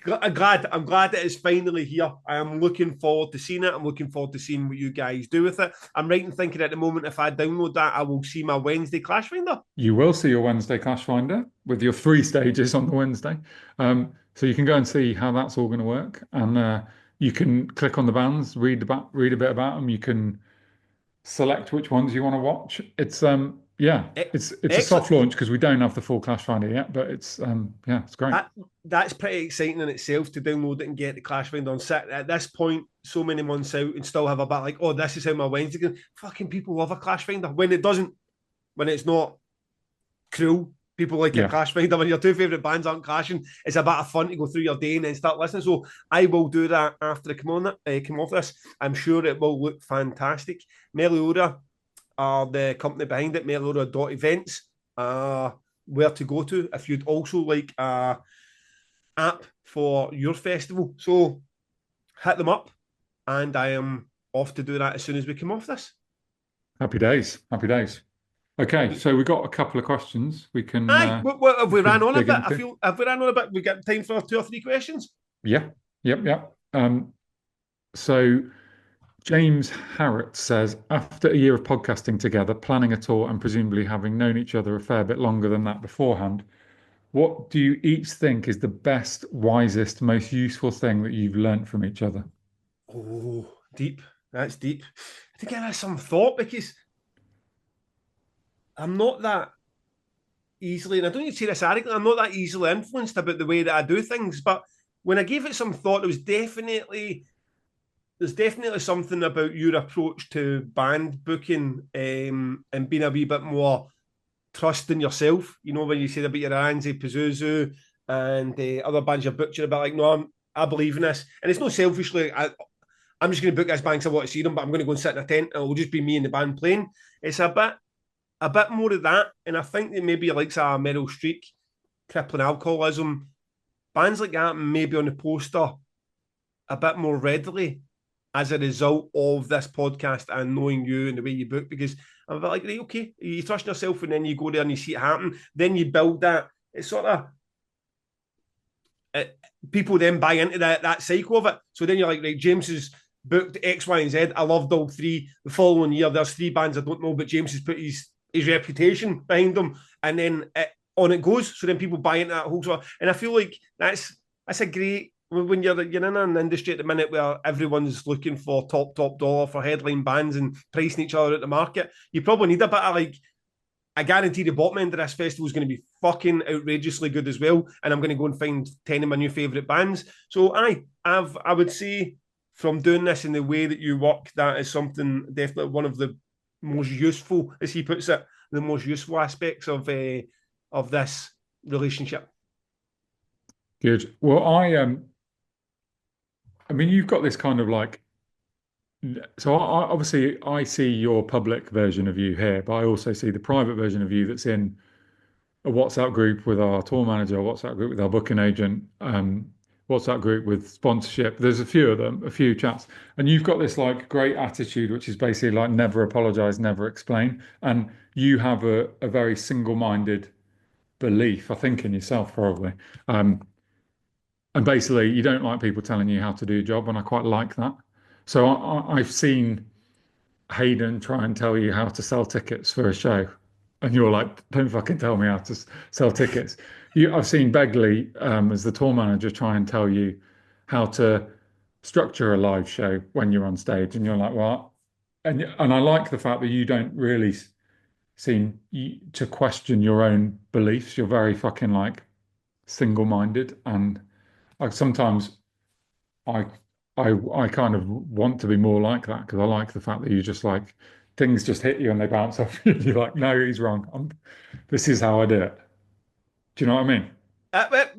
I'm glad it is finally here. I am looking forward to seeing it. I'm looking forward to seeing what you guys do with it. I'm right in thinking at the moment, if I download that, I will see my Wednesday Clash Finder. You will see your Wednesday Clash Finder with your 3 stages on the Wednesday. So you can go and see how that's all going to work. And you can click on the bands, read a bit about them. You can select which ones you want to watch. It's it's a soft launch because we don't have the full Clash Finder yet, but it's it's great. That's pretty exciting in itself to download it and get the Clash Finder on set. At this point, so many months out, and still have a bit like, oh, this is how my Wednesday goes. Fucking people love a Clash Finder when it's not cruel People like a clash finder. When your two favourite bands aren't clashing, it's a bit of fun to go through your day and then start listening. So I will do that after I come off this. I'm sure it will look fantastic. Meliora are the company behind it, Meliora.events, where to go to if you'd also like a app for your festival. So hit them up, and I am off to do that as soon as we come off this. Happy days. Happy days. Okay, so we got a couple of questions we can. What have we ran on a bit? Into. I feel have we ran on a bit? We got time for 2 or 3 questions. Yeah, yep. So James Harrott says, after a year of podcasting together, planning a tour, and presumably having known each other a fair bit longer than that beforehand, what do you each think is the best, wisest, most useful thing that you've learned from each other? Oh, deep. That's deep. I think I have some thought because I'm not that easily, and I don't need to say this arrogantly, I'm not that easily influenced about the way that I do things. But when I gave it some thought, there's definitely something about your approach to band booking and being a wee bit more trust in yourself. You know, when you said about your Anzi, Pazuzu, and other bands you booked, you're a bit like, no, I believe in this. And it's not selfishly, I'm just going to book this band because I want to see them, but I'm going to go and sit in a tent and it'll just be me and the band playing. It's a bit more of that. And I think that maybe like a Meryl Streep, crippling alcoholism, bands like that maybe on the poster a bit more readily as a result of this podcast and knowing you and the way you book, because I'm a bit like, right, okay, you trust yourself and then you go there and you see it happen. Then you build that. It's sort of, people then buy into that cycle of it. So then you're like, right, James has booked X, Y, and Z. I loved all 3. The following year, there's 3 bands I don't know, but James has put his reputation behind them, and then on it goes. So then people buy into that whole sort of, and I feel like that's a great, when you're in an industry at the minute where everyone's looking for top dollar for headline bands and pricing each other at the market. You probably need a bit of like, I guarantee the bottom end of this festival is going to be fucking outrageously good as well, and I'm going to go and find 10 of my new favourite bands. So I would say, from doing this in the way that you work, that is something, definitely one of the most useful, as he puts it, the most useful aspects of this relationship. Good. Well, I mean, you've got this kind of like, so obviously I see your public version of you here, but I also see the private version of you that's in a WhatsApp group with our tour manager, a WhatsApp group with our booking agent, WhatsApp group with sponsorship. There's a few of them, a few chats, and you've got this like great attitude, which is basically like never apologize, never explain, and you have a very single-minded belief, I think, in yourself probably. And basically, you don't like people telling you how to do your job, and I quite like that. So I've seen Hayden try and tell you how to sell tickets for a show, and you're like, don't fucking tell me how to sell tickets. I've seen Begley, as the tour manager, try and tell you how to structure a live show when you're on stage, and you're like, what? And I like the fact that you don't really seem to question your own beliefs. You're very fucking like single-minded, and like sometimes I I kind of want to be more like that, because I like the fact that you just like things just hit you and they bounce off you. You're like, no, he's wrong. This is how I do it. Do you know what I mean?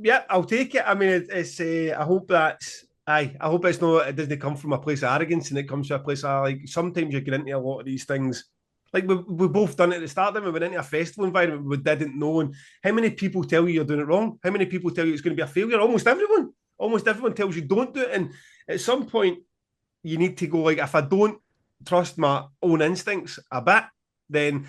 Yeah, I'll take it. I mean, it's. I hope that's. I hope it's not. It doesn't come from a place of arrogance, and it comes from a place of like. Sometimes you get into a lot of these things. Like we both done it at the start. Then we went into a festival environment we didn't know, and how many people tell you you're doing it wrong? How many people tell you it's going to be a failure? Almost everyone. Almost everyone tells you don't do it, and at some point you need to go like, if I don't trust my own instincts a bit, then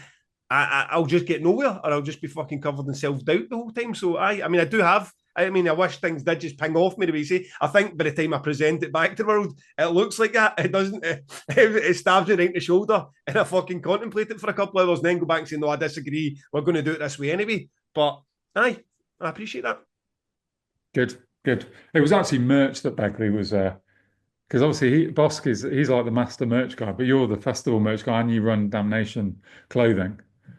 I'll just get nowhere, or I'll just be fucking covered in self doubt the whole time. So I mean, I do have. I mean, I wish things did just ping off me the way you say. I think by the time I present it back to the world, it looks like that. It doesn't. It stabs you right in the shoulder, and I fucking contemplate it for a couple of hours, and then go back and say, "No, I disagree. We're going to do it this way anyway." But I appreciate that. Good, good. It was actually merch that Begley was because obviously Bosk he's like the master merch guy, but you're the festival merch guy and you run Damnation clothing.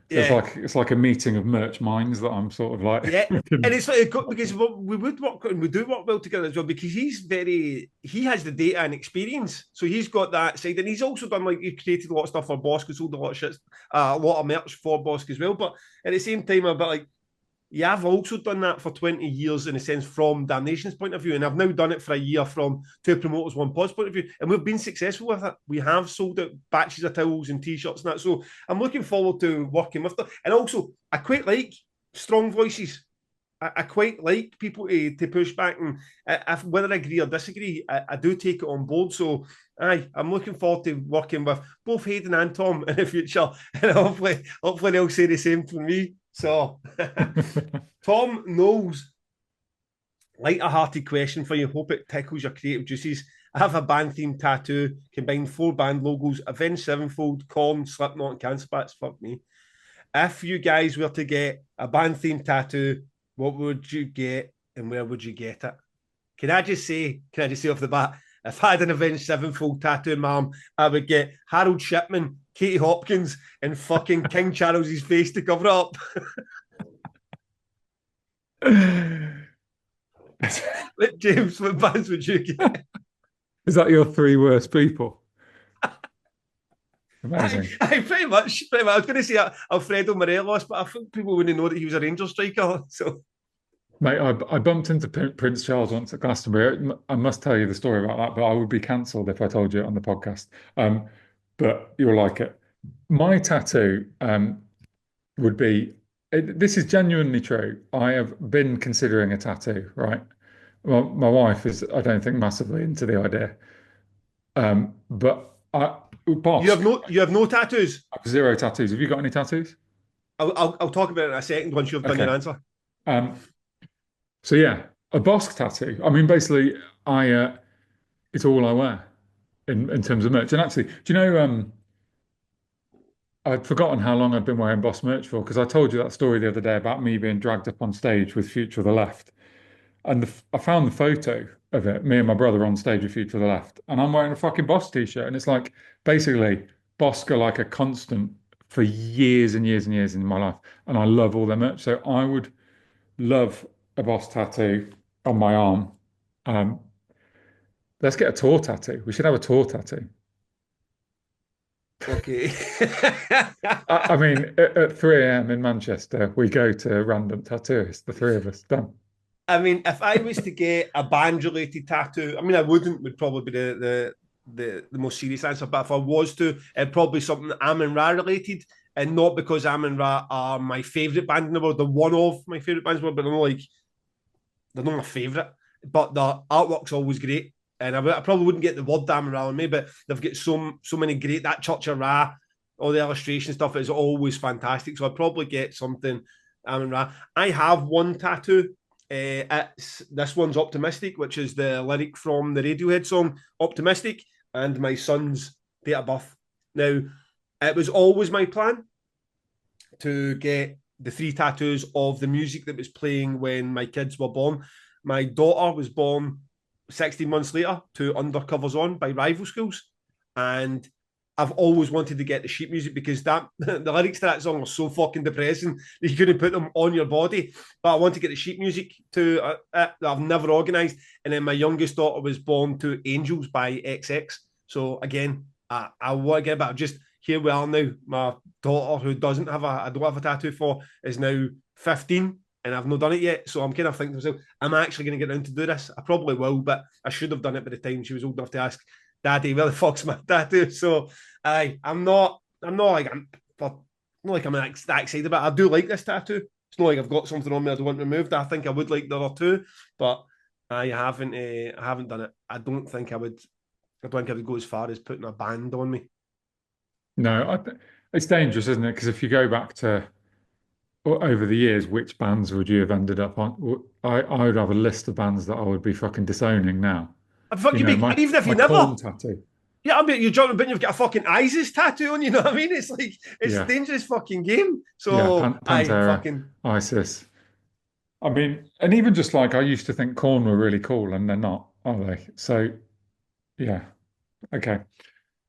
So Yeah. it's like a meeting of merch minds that I'm sort of like. Yeah, and it's like because we would work and we do work well together as well, because he has the data and experience, so he's got that side, and he's also done, like, he created a lot of stuff for Bosk, sold a lot of shit, a lot of merch for Bosk as well. But at the same time, I'm a bit like, Yeah, I've also done that for 20 years in a sense from Damnation's point of view. And I've now done it for a year from Two Promoters, One Pod's point of view. And we've been successful with it. We have sold out batches of towels and t-shirts and that. So I'm looking forward to working with them. And also, I quite like strong voices. I quite like people to push back, and if, whether I agree or disagree, I do take it on board. So, I'm looking forward to working with both Hayden and Tom in the future, and hopefully they'll say the same for me. So, Tom knows, light-hearted question for you. Hope it tickles your creative juices. I have a band themed tattoo, combined 4 band logos: Avenged Sevenfold, Korn, Slipknot, and Cancer Bats. Fuck me. If you guys were to get a band themed tattoo, what would you get and where would you get it? Can I just say off the bat, if I had an Avenged Sevenfold tattoo in my arm, I would get Harold Shipman, Katie Hopkins, and fucking King Charles's face to cover it up. James, what bands would you get? Is that your 3 worst people? Amazing. Pretty much. I was going to say Alfredo Morelos, but I think people wouldn't know that he was a Ranger striker. So, Mate, I bumped into Prince Charles once at Glastonbury. I must tell you the story about that, but I would be cancelled if I told you it on the podcast. But you'll like it. My tattoo would be, this is genuinely true. I have been considering a tattoo, right? Well, my wife is, I don't think, massively into the idea. But boss, you have no tattoos. I have 0 tattoos. Have you got any tattoos? I'll talk about it in a second once you've done your answer. So yeah, a Bosk tattoo. I mean, basically, it's all I wear in terms of merch. And actually, do you know, I'd forgotten how long I'd been wearing Boss merch for, because I told you that story the other day about me being dragged up on stage with Future of the Left. And I found the photo of it, me and my brother on stage with Future of the Left, and I'm wearing a fucking Boss t-shirt. And it's like, basically, Boss are like a constant for years and years and years in my life. And I love all their merch. So I would love a Boss tattoo on my arm. Let's get a tour tattoo. We should have a tour tattoo. Okay. I mean, at 3 a.m. in Manchester, we go to random tattooists, the 3 of us. Done. I mean, if I was to get a band related tattoo, I mean, I would probably be the most serious answer. But if I was to, it'd probably be something Amun Ra related, and not because Amun Ra are my favourite band in the world. They're one of my favourite bands in the world, but they're not my favourite. But the artwork's always great. And I probably wouldn't get the word Amun Ra on me, but they've got so many great, that Church of Ra, all the illustration stuff is always fantastic. So I'd probably get something Amun Ra. I have one tattoo. This one's Optimistic, which is the lyric from the Radiohead song Optimistic, and my son's date of birth. Now, it was always my plan to get the 3 tattoos of the music that was playing when my kids were born. My daughter was born 16 months later to Undercovers On by Rival Schools. And I've always wanted to get the sheet music because the lyrics to that song are so fucking depressing that you couldn't put them on your body. But I want to get the sheet music to that I've never organised. And then my youngest daughter was born to Angels by XX. So again, I want to get it, but just here we are now. My daughter, who I don't have a tattoo for, is now 15. And I've not done it yet. So I'm kind of thinking to myself, I'm actually going to get around to do this. I probably will, but I should have done it by the time she was old enough to ask, Daddy, where the fuck's my tattoo? So I'm not that excited about it. I do like this tattoo. It's not like I've got something on me I don't want removed. I think I would like the other 2, but I haven't done it. I don't think I would go as far as putting a band on me. No, it's dangerous, isn't it? Because if you go back to over the years, which bands would you have ended up on? I would have a list of bands that I would be fucking disowning now. Even if you never Korn tattoo. Yeah, I mean, you're jumping, but you've got a fucking ISIS tattoo on, you know what I mean? It's like, it's a dangerous fucking game. So, yeah, Pantera, ISIS. I mean, and even just like, I used to think Korn were really cool, and they're not, are they? So, yeah. Okay.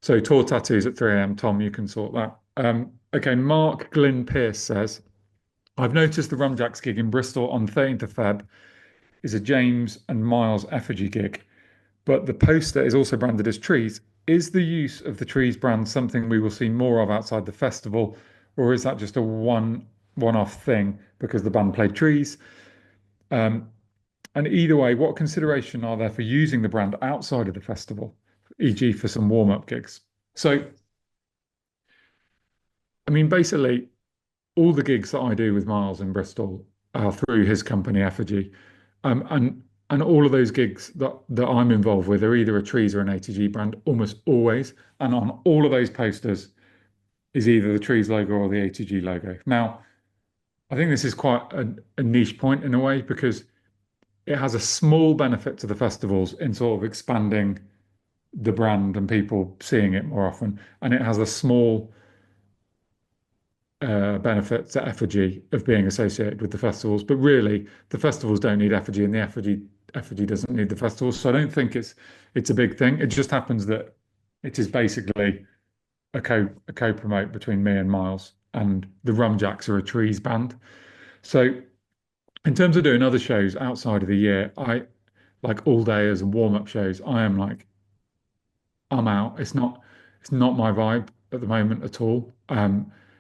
So, tour tattoos at 3 a.m. Tom, you can sort that. Okay, Mark Glyn Pierce says, I've noticed the Rumjacks gig in Bristol on 13th of Feb is a James and Miles effigy gig, but the poster is also branded as Trees. Is the use of the Trees brand something we will see more of outside the festival, or is that just a one-off thing because the band played Trees. Um, and either way, what consideration are there for using the brand outside of the festival, e.g., for some warm-up gigs? So, I mean, basically, all the gigs that I do with Miles in Bristol are through his company Effigy, and all of those gigs that I'm involved with are either a Trees or an ATG brand, almost always. And on all of those posters is either the Trees logo or the ATG logo. Now, I think this is quite a niche point in a way because it has a small benefit to the festivals in sort of expanding the brand and people seeing it more often, and it has a small benefit to effigy of being associated with the festivals. But really, the festivals don't need effigy, and the effigy doesn't need the festivals. So I don't think it's a big thing. It just happens that it is basically a co promote between me and Miles, and the Rumjacks are a Trees band. So in terms of doing other shows outside of the year, I like all dayers and warm up shows. I am like I'm out. It's not my vibe at the moment at all.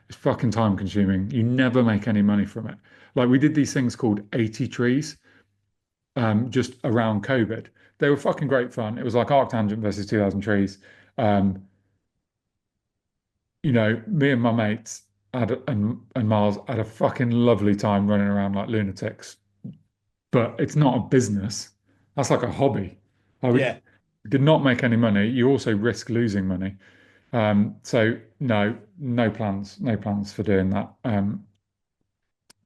It's fucking time consuming. You never make any money from it. Like we did these things called 80 trees, just around COVID. They were fucking great fun. It was like Arctangent versus 2000 trees. Um, me and my mates and Miles had a fucking lovely time running around like lunatics. But it's not a business. That's like a hobby. I would Yeah. did not make any money. You also risk losing money. So no, no plans for doing that.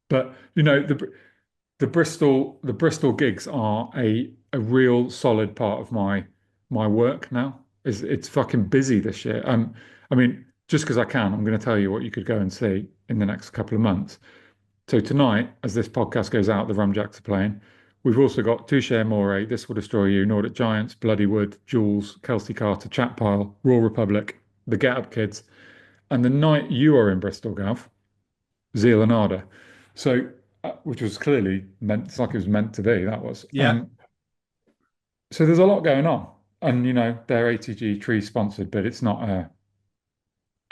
But the Bristol gigs are a real solid part of my work now. It's fucking busy this year. I mean, just because I can, I'm going to tell you what you could go and see in the next couple of months. So tonight, as this podcast goes out, the Rumjacks are playing. We've also got Touche Amore, This Will Destroy You, Nordic Giants, Bloody Wood, Jules, Kelsey Carter, Chat Pile, Raw Republic, The Get Up Kids, and the night you are in Bristol, Gav, Zeal and Ardor. So, which was clearly meant, it's like it was meant to be, that was. Yeah. So there's a lot going on. And, they're ATG Tree sponsored, but it's not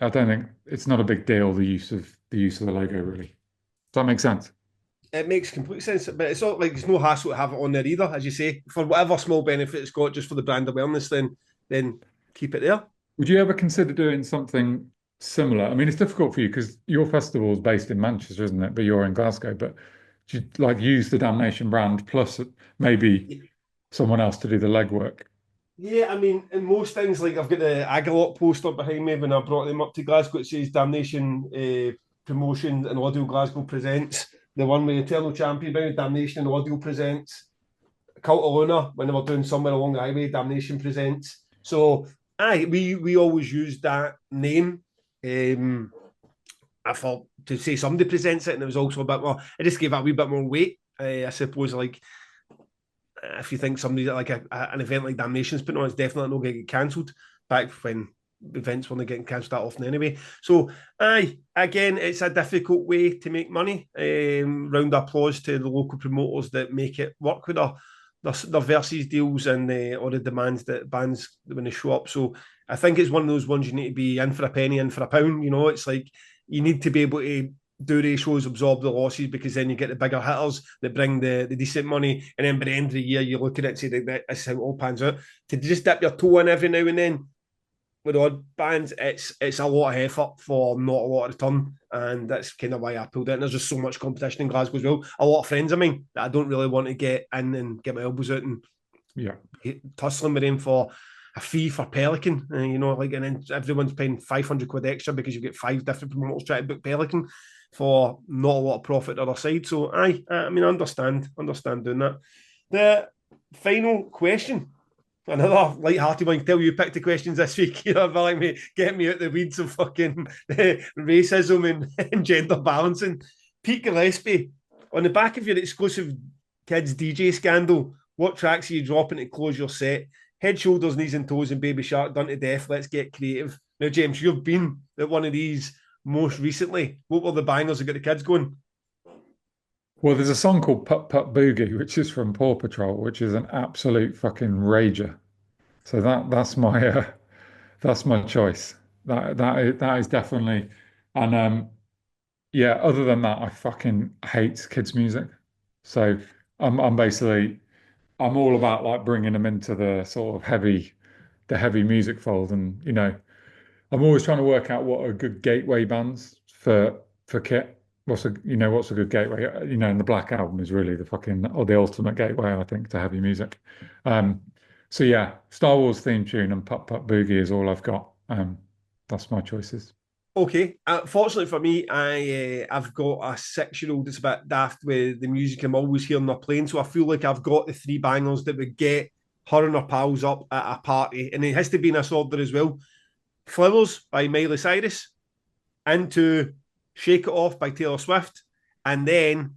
I don't think it's not a big deal, the use of the logo, really. Does that make sense? It makes complete sense, but it's not like it's no hassle to have it on there either, as you say. For whatever small benefit it's got just for the brand awareness, then keep it there. Would you ever consider doing something similar? I mean, it's difficult for you because your festival is based in Manchester, isn't it? But you're in Glasgow. But do you like use the Damnation brand plus maybe someone else to do the legwork? Yeah, I mean, in most things, like I've got the Agalot poster behind me when I brought them up to Glasgow. It says Damnation Promotion and Audio Glasgow Presents. The one with Eternal Champion behind Damnation and Audio Presents. Cult of Luna, when they were doing Somewhere Along the Highway, Damnation Presents. So, we always used that name. I thought to say somebody presents it, and it was also a bit more, it just gave it a wee bit more weight. I suppose, like, if you think somebody like an event like Damnation's putting on, it's definitely not going to get cancelled back when events weren't getting cancelled that often anyway. So, again, it's a difficult way to make money. Round of applause to the local promoters that make it work with their versus deals and or the demands that bands when they show up. So, I think it's one of those ones you need to be in for a penny, in for a pound. It's like you need to be able to do ratios, absorb the losses, because then you get the bigger hitters that bring the decent money. And then by the end of the year, you look at it and say that this is how it all pans out. To just dip your toe in every now and then with odd bands, it's a lot of effort for not a lot of return. And that's kind of why I pulled it. And there's just so much competition in Glasgow as well. A lot of friends of mine that I don't really want to get in and get my elbows out and tussling with them for a fee for Pelican, and then everyone's paying 500 quid extra because you get 5 different promoters trying to book Pelican for not a lot of profit on the other side. So, I mean, I understand doing that. The final question, another light-hearted one. Tell you picked the questions this week. Like me, get me out the weeds of fucking racism and gender balancing. Pete Gillespie, on the back of your exclusive kids DJ scandal, what tracks are you dropping to close your set? Head, Shoulders, Knees and Toes and Baby Shark done to death. Let's get creative. Now, James, you've been at one of these most recently. What were the bangers that got the kids going? Well, there's a song called Putt Putt Boogie, which is from Paw Patrol, which is an absolute fucking rager. So that's my choice. That is definitely, and yeah, other than that, I fucking hate kids' music. So I'm basically I'm all about like bringing them into the sort of the heavy music fold, and I'm always trying to work out what are good gateway bands for kit. What's a good gateway? And the Black Album is really the fucking or the ultimate gateway, I think, to heavy music. Um, so yeah, Star Wars theme tune and Putt Putt Boogie is all I've got. That's my choices. Okay. Fortunately for me, I've got a 6-year-old that's a bit daft with the music I'm always hearing her playing. So I feel like I've got the three bangers that would get her and her pals up at a party. And it has to be in this order as well. Flowers by Miley Cyrus, into Shake It Off by Taylor Swift, and then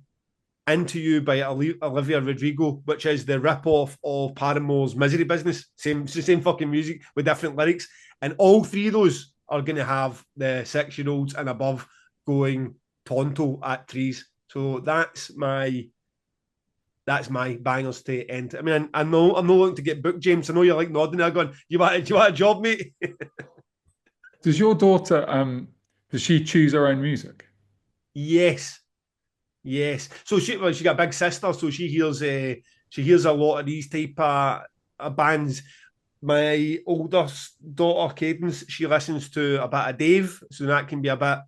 Into You by Olivia Rodrigo, which is the rip-off of Paramore's Misery Business. It's the same fucking music with different lyrics. And all three of those are going to have the 6-year-olds and above going tonto at trees. So that's my bangers to end. I mean, I know I'm not looking to get booked, James. I know you're like nodding there going, do you want a job, mate? Does your daughter does she choose her own music? Yes. Yes. So she got a big sister, so she hears a lot of these type of bands. My oldest daughter, Cadence, she listens to a bit of Dave, so that can be a bit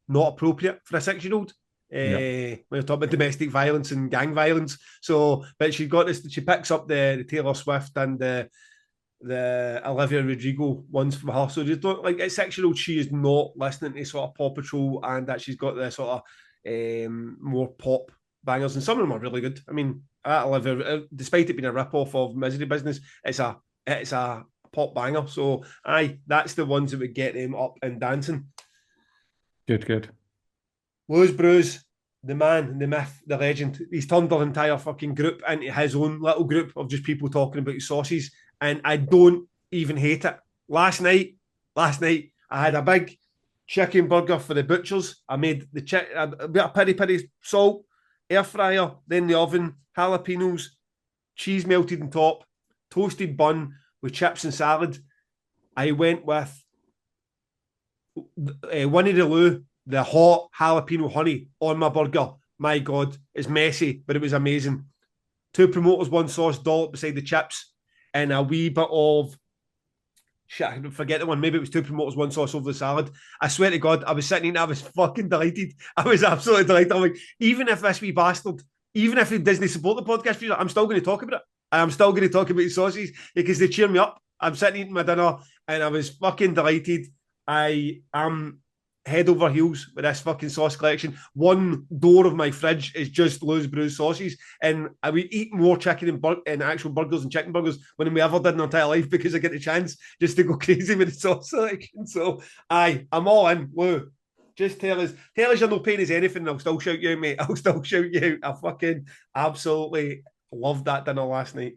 not appropriate for a 6-year-old. Yeah. When you're talking about domestic violence and gang violence. So, but she got this. She picks up the Taylor Swift and the Olivia Rodrigo ones from her. So just don't like at 6-year-old, she is not listening to sort of Paw Patrol and that she's got the sort of more pop bangers, and some of them are really good. I mean, Olivia, despite it being a rip-off of Misery Business, it's a pop banger. So aye, that's the ones that would get them up and dancing. Good, good. Blues Brews, the man, the myth, the legend. He's turned our entire fucking group into his own little group of just people talking about sauces, and I don't even hate it. Last night, I had a big chicken burger for the butchers. I made a bit of peri peri salt, air fryer, then the oven, jalapenos, cheese melted on top, toasted bun with chips and salad. I went with Winnie the Loo, the hot jalapeno honey on my burger. My God, it's messy, but it was amazing. Two promoters, one sauce dollop beside the chips, and a wee bit of shit. I forget the one. Maybe it was two promoters, one sauce over the salad. I swear to God, I was sitting in, I was fucking delighted. I was absolutely delighted. I'm like, even if this wee bastard, even if he doesn't support the podcast, I'm still going to talk about it. I'm still going to talk about his sauces because they cheer me up. I'm sitting eating my dinner and I was fucking delighted. I am head over heels with this fucking sauce collection. One door of my fridge is just Lou's Brews sauces, and I would eat more chicken and actual burgers and chicken burgers than we ever did in our entire life because I get the chance just to go crazy with the sauce selection. So, I'm all in, Lou. Just tell us you're no pain as anything, and I'll still shout you out, mate. I'll still shout you out. I fucking absolutely loved that dinner last night.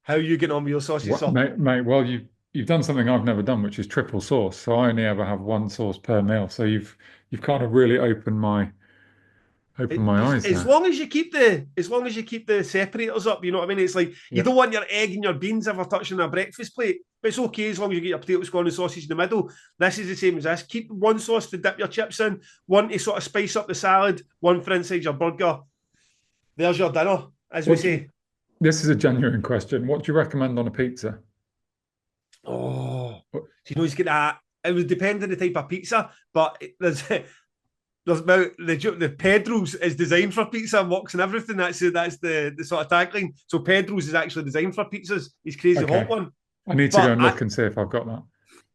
How are you getting on with your sauces, What, sir? mate, well, you've done something I've never done, which is triple sauce. So I only ever have one sauce per meal. So you've kind of really opened my eyes As there. long as you keep the separators up, you know what I mean. It's like you Yeah. don't want your egg and your beans ever touching a breakfast plate, but it's okay as long as you get your potato scone and sausage in the middle. This is the same as this. Keep one sauce to dip your chips in, one to sort of spice up the salad, one for inside your burger. There's your dinner, as we What do you, say. this is a genuine question. What do you recommend on a pizza? Oh, What- so you know he's get that. It would depend on the type of pizza, but there's about the Pedro's is designed for pizza and works and everything. That's the sort of tagline. So Pedro's is actually designed for pizzas. He's crazy hot Okay. one. I need to go But and look and see if I've got that.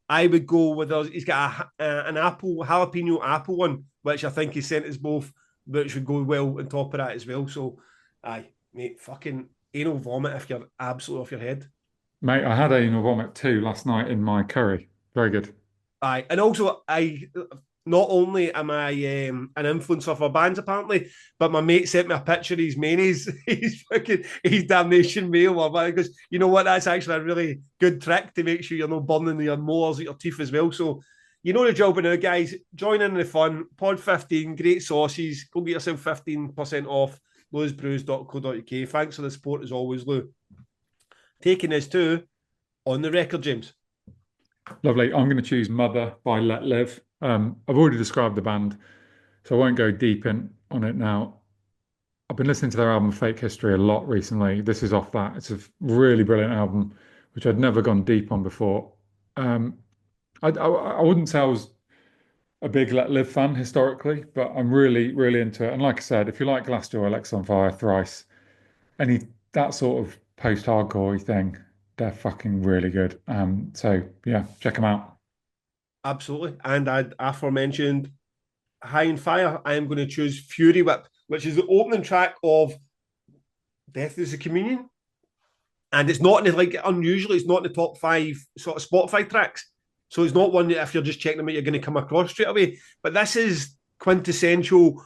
I would go with us. He's got an apple jalapeno apple one, which I think he sent us both, which would go well on top of that as well. So, aye, mate, fucking anal vomit if you're absolutely off your head. Mate, I had anal vomit too last night in my curry. Very good. Aye, and also I not only am I an influencer for bands apparently, but my mate sent me a picture of his mayonnaise. He's Damnation meal. Because you know what, that's actually a really good trick to make sure you're not burning your molars at your teeth as well. So you know the job now, guys. Join in the fun. Pod 15, great sauces. Go get yourself 15% off. louisbrews.co.uk. Thanks for the support as always, Lou. Taking this too on the record, James. Lovely. I'm going to choose Mother by Let Live. I've already described the band, so I won't go deep in on it now. I've been listening to their album Fake History a lot recently. This is off that. It's a really brilliant album, which I'd never gone deep on before. Um, I wouldn't say I was a big Let Live fan historically, but I'm really, really into it. And like I said, if you like Glassjaw, Alex on Fire, Thrice, any that sort of post-hardcore thing, they're fucking really good. So yeah, check them out. Absolutely. And I aforementioned High and Fire, I am going to choose Fury Whip, which is the opening track of Death is a Communion. And it's not in the, like, unusually, it's not in the top 5 sort of Spotify tracks. So it's not one that if you're just checking them out, you're going to come across straight away. But this is quintessential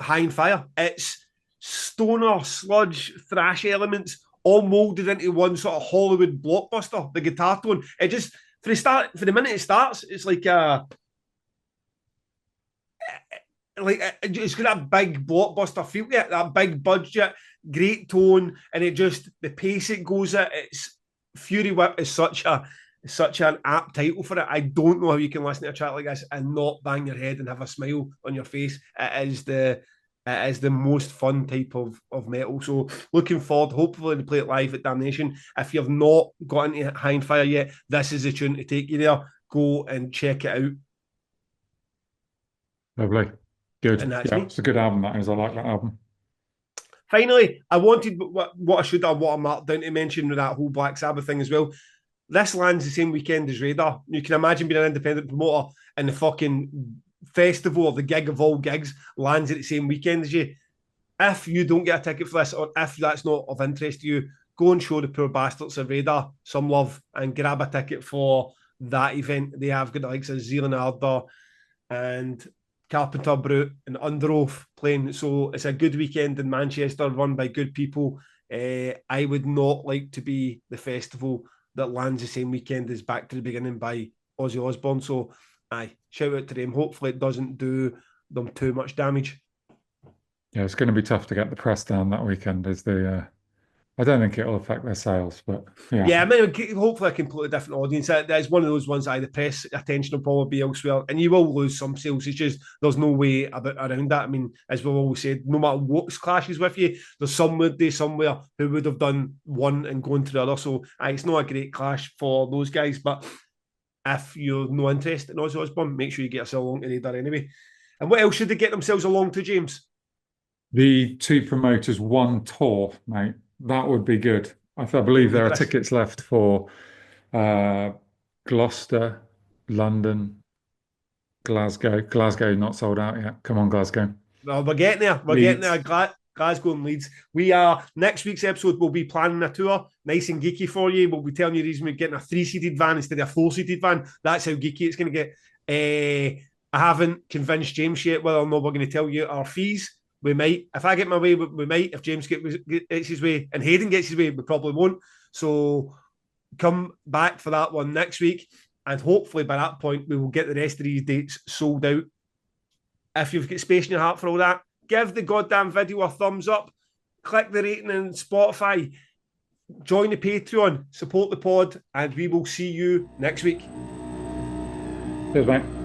High and Fire. It's stoner, sludge, thrash elements all molded into one sort of Hollywood blockbuster. The guitar tone, it just for the minute it starts, it's like it's got that big blockbuster feel to it, that big budget, great tone, and it just the pace it goes at. It's Fury Whip is such an apt title for it. I don't know how you can listen to a track like this and not bang your head and have a smile on your face. It is the most fun type of metal. So looking forward, hopefully, to play it live at Damnation. If you've not got into High and Fire yet, this is the tune to take you there. Go and check it out. Lovely. And Good. that's Yeah, me. it's a good album, that is. I like that album. Finally, I wanted what I should have, what I marked down to mention with that whole Black Sabbath thing as well. This lands the same weekend as Radar. You can imagine being an independent promoter and the fucking festival or the gig of all gigs lands at the same weekend as you. If you don't get a ticket for this, or if that's not of interest to you, go and show the poor bastards of Radar some love and grab a ticket for that event. They have got the likes of Zealand Ardor and Carpenter Brute and Under Oath playing. So it's a good weekend in Manchester, run by good people. I would not like to be the festival that lands the same weekend as Back to the Beginning by Ozzy Osbourne. So, shout out to them. Hopefully, it doesn't do them too much damage. Yeah, it's going to be tough to get the press down that weekend. Is the I don't think it'll affect their sales, but yeah. Yeah, I mean, hopefully, a completely different audience. That's one of those ones that the press attention will probably be elsewhere, and you will lose some sales. It's just there's no way around that. I mean, as we've always said, no matter what clashes with you, there's somebody somewhere who would have done one and gone to the other. So it's not a great clash for those guys. But if you're no interest in Ozzy Osbourne, make sure you get yourself along to Radar anyway. And what else should they get themselves along to, James? The two promoters one tour, mate. That would be good. I believe there are Chris. tickets left for uh, Gloucester, London, Glasgow. Glasgow not sold out yet. Come on, Glasgow. Well, we're getting there. We're getting Leeds. there. Glasgow and Leeds. We are next week's episode. We'll be planning a tour, nice and geeky for you. We'll be telling you the reason we're getting a 3-seated van instead of a 4-seated van. That's how geeky it's going to get. I haven't convinced James yet whether or not we're going to tell you our fees. We might. If I get my way, we might. If James gets his way and Hayden gets his way, we probably won't. So come back for that one next week, and hopefully by that point we will get the rest of these dates sold out. If you've got space in your heart for all that, give the goddamn video a thumbs up, click the rating on Spotify, join the Patreon, support the pod, and we will see you next week. Cheers, mate.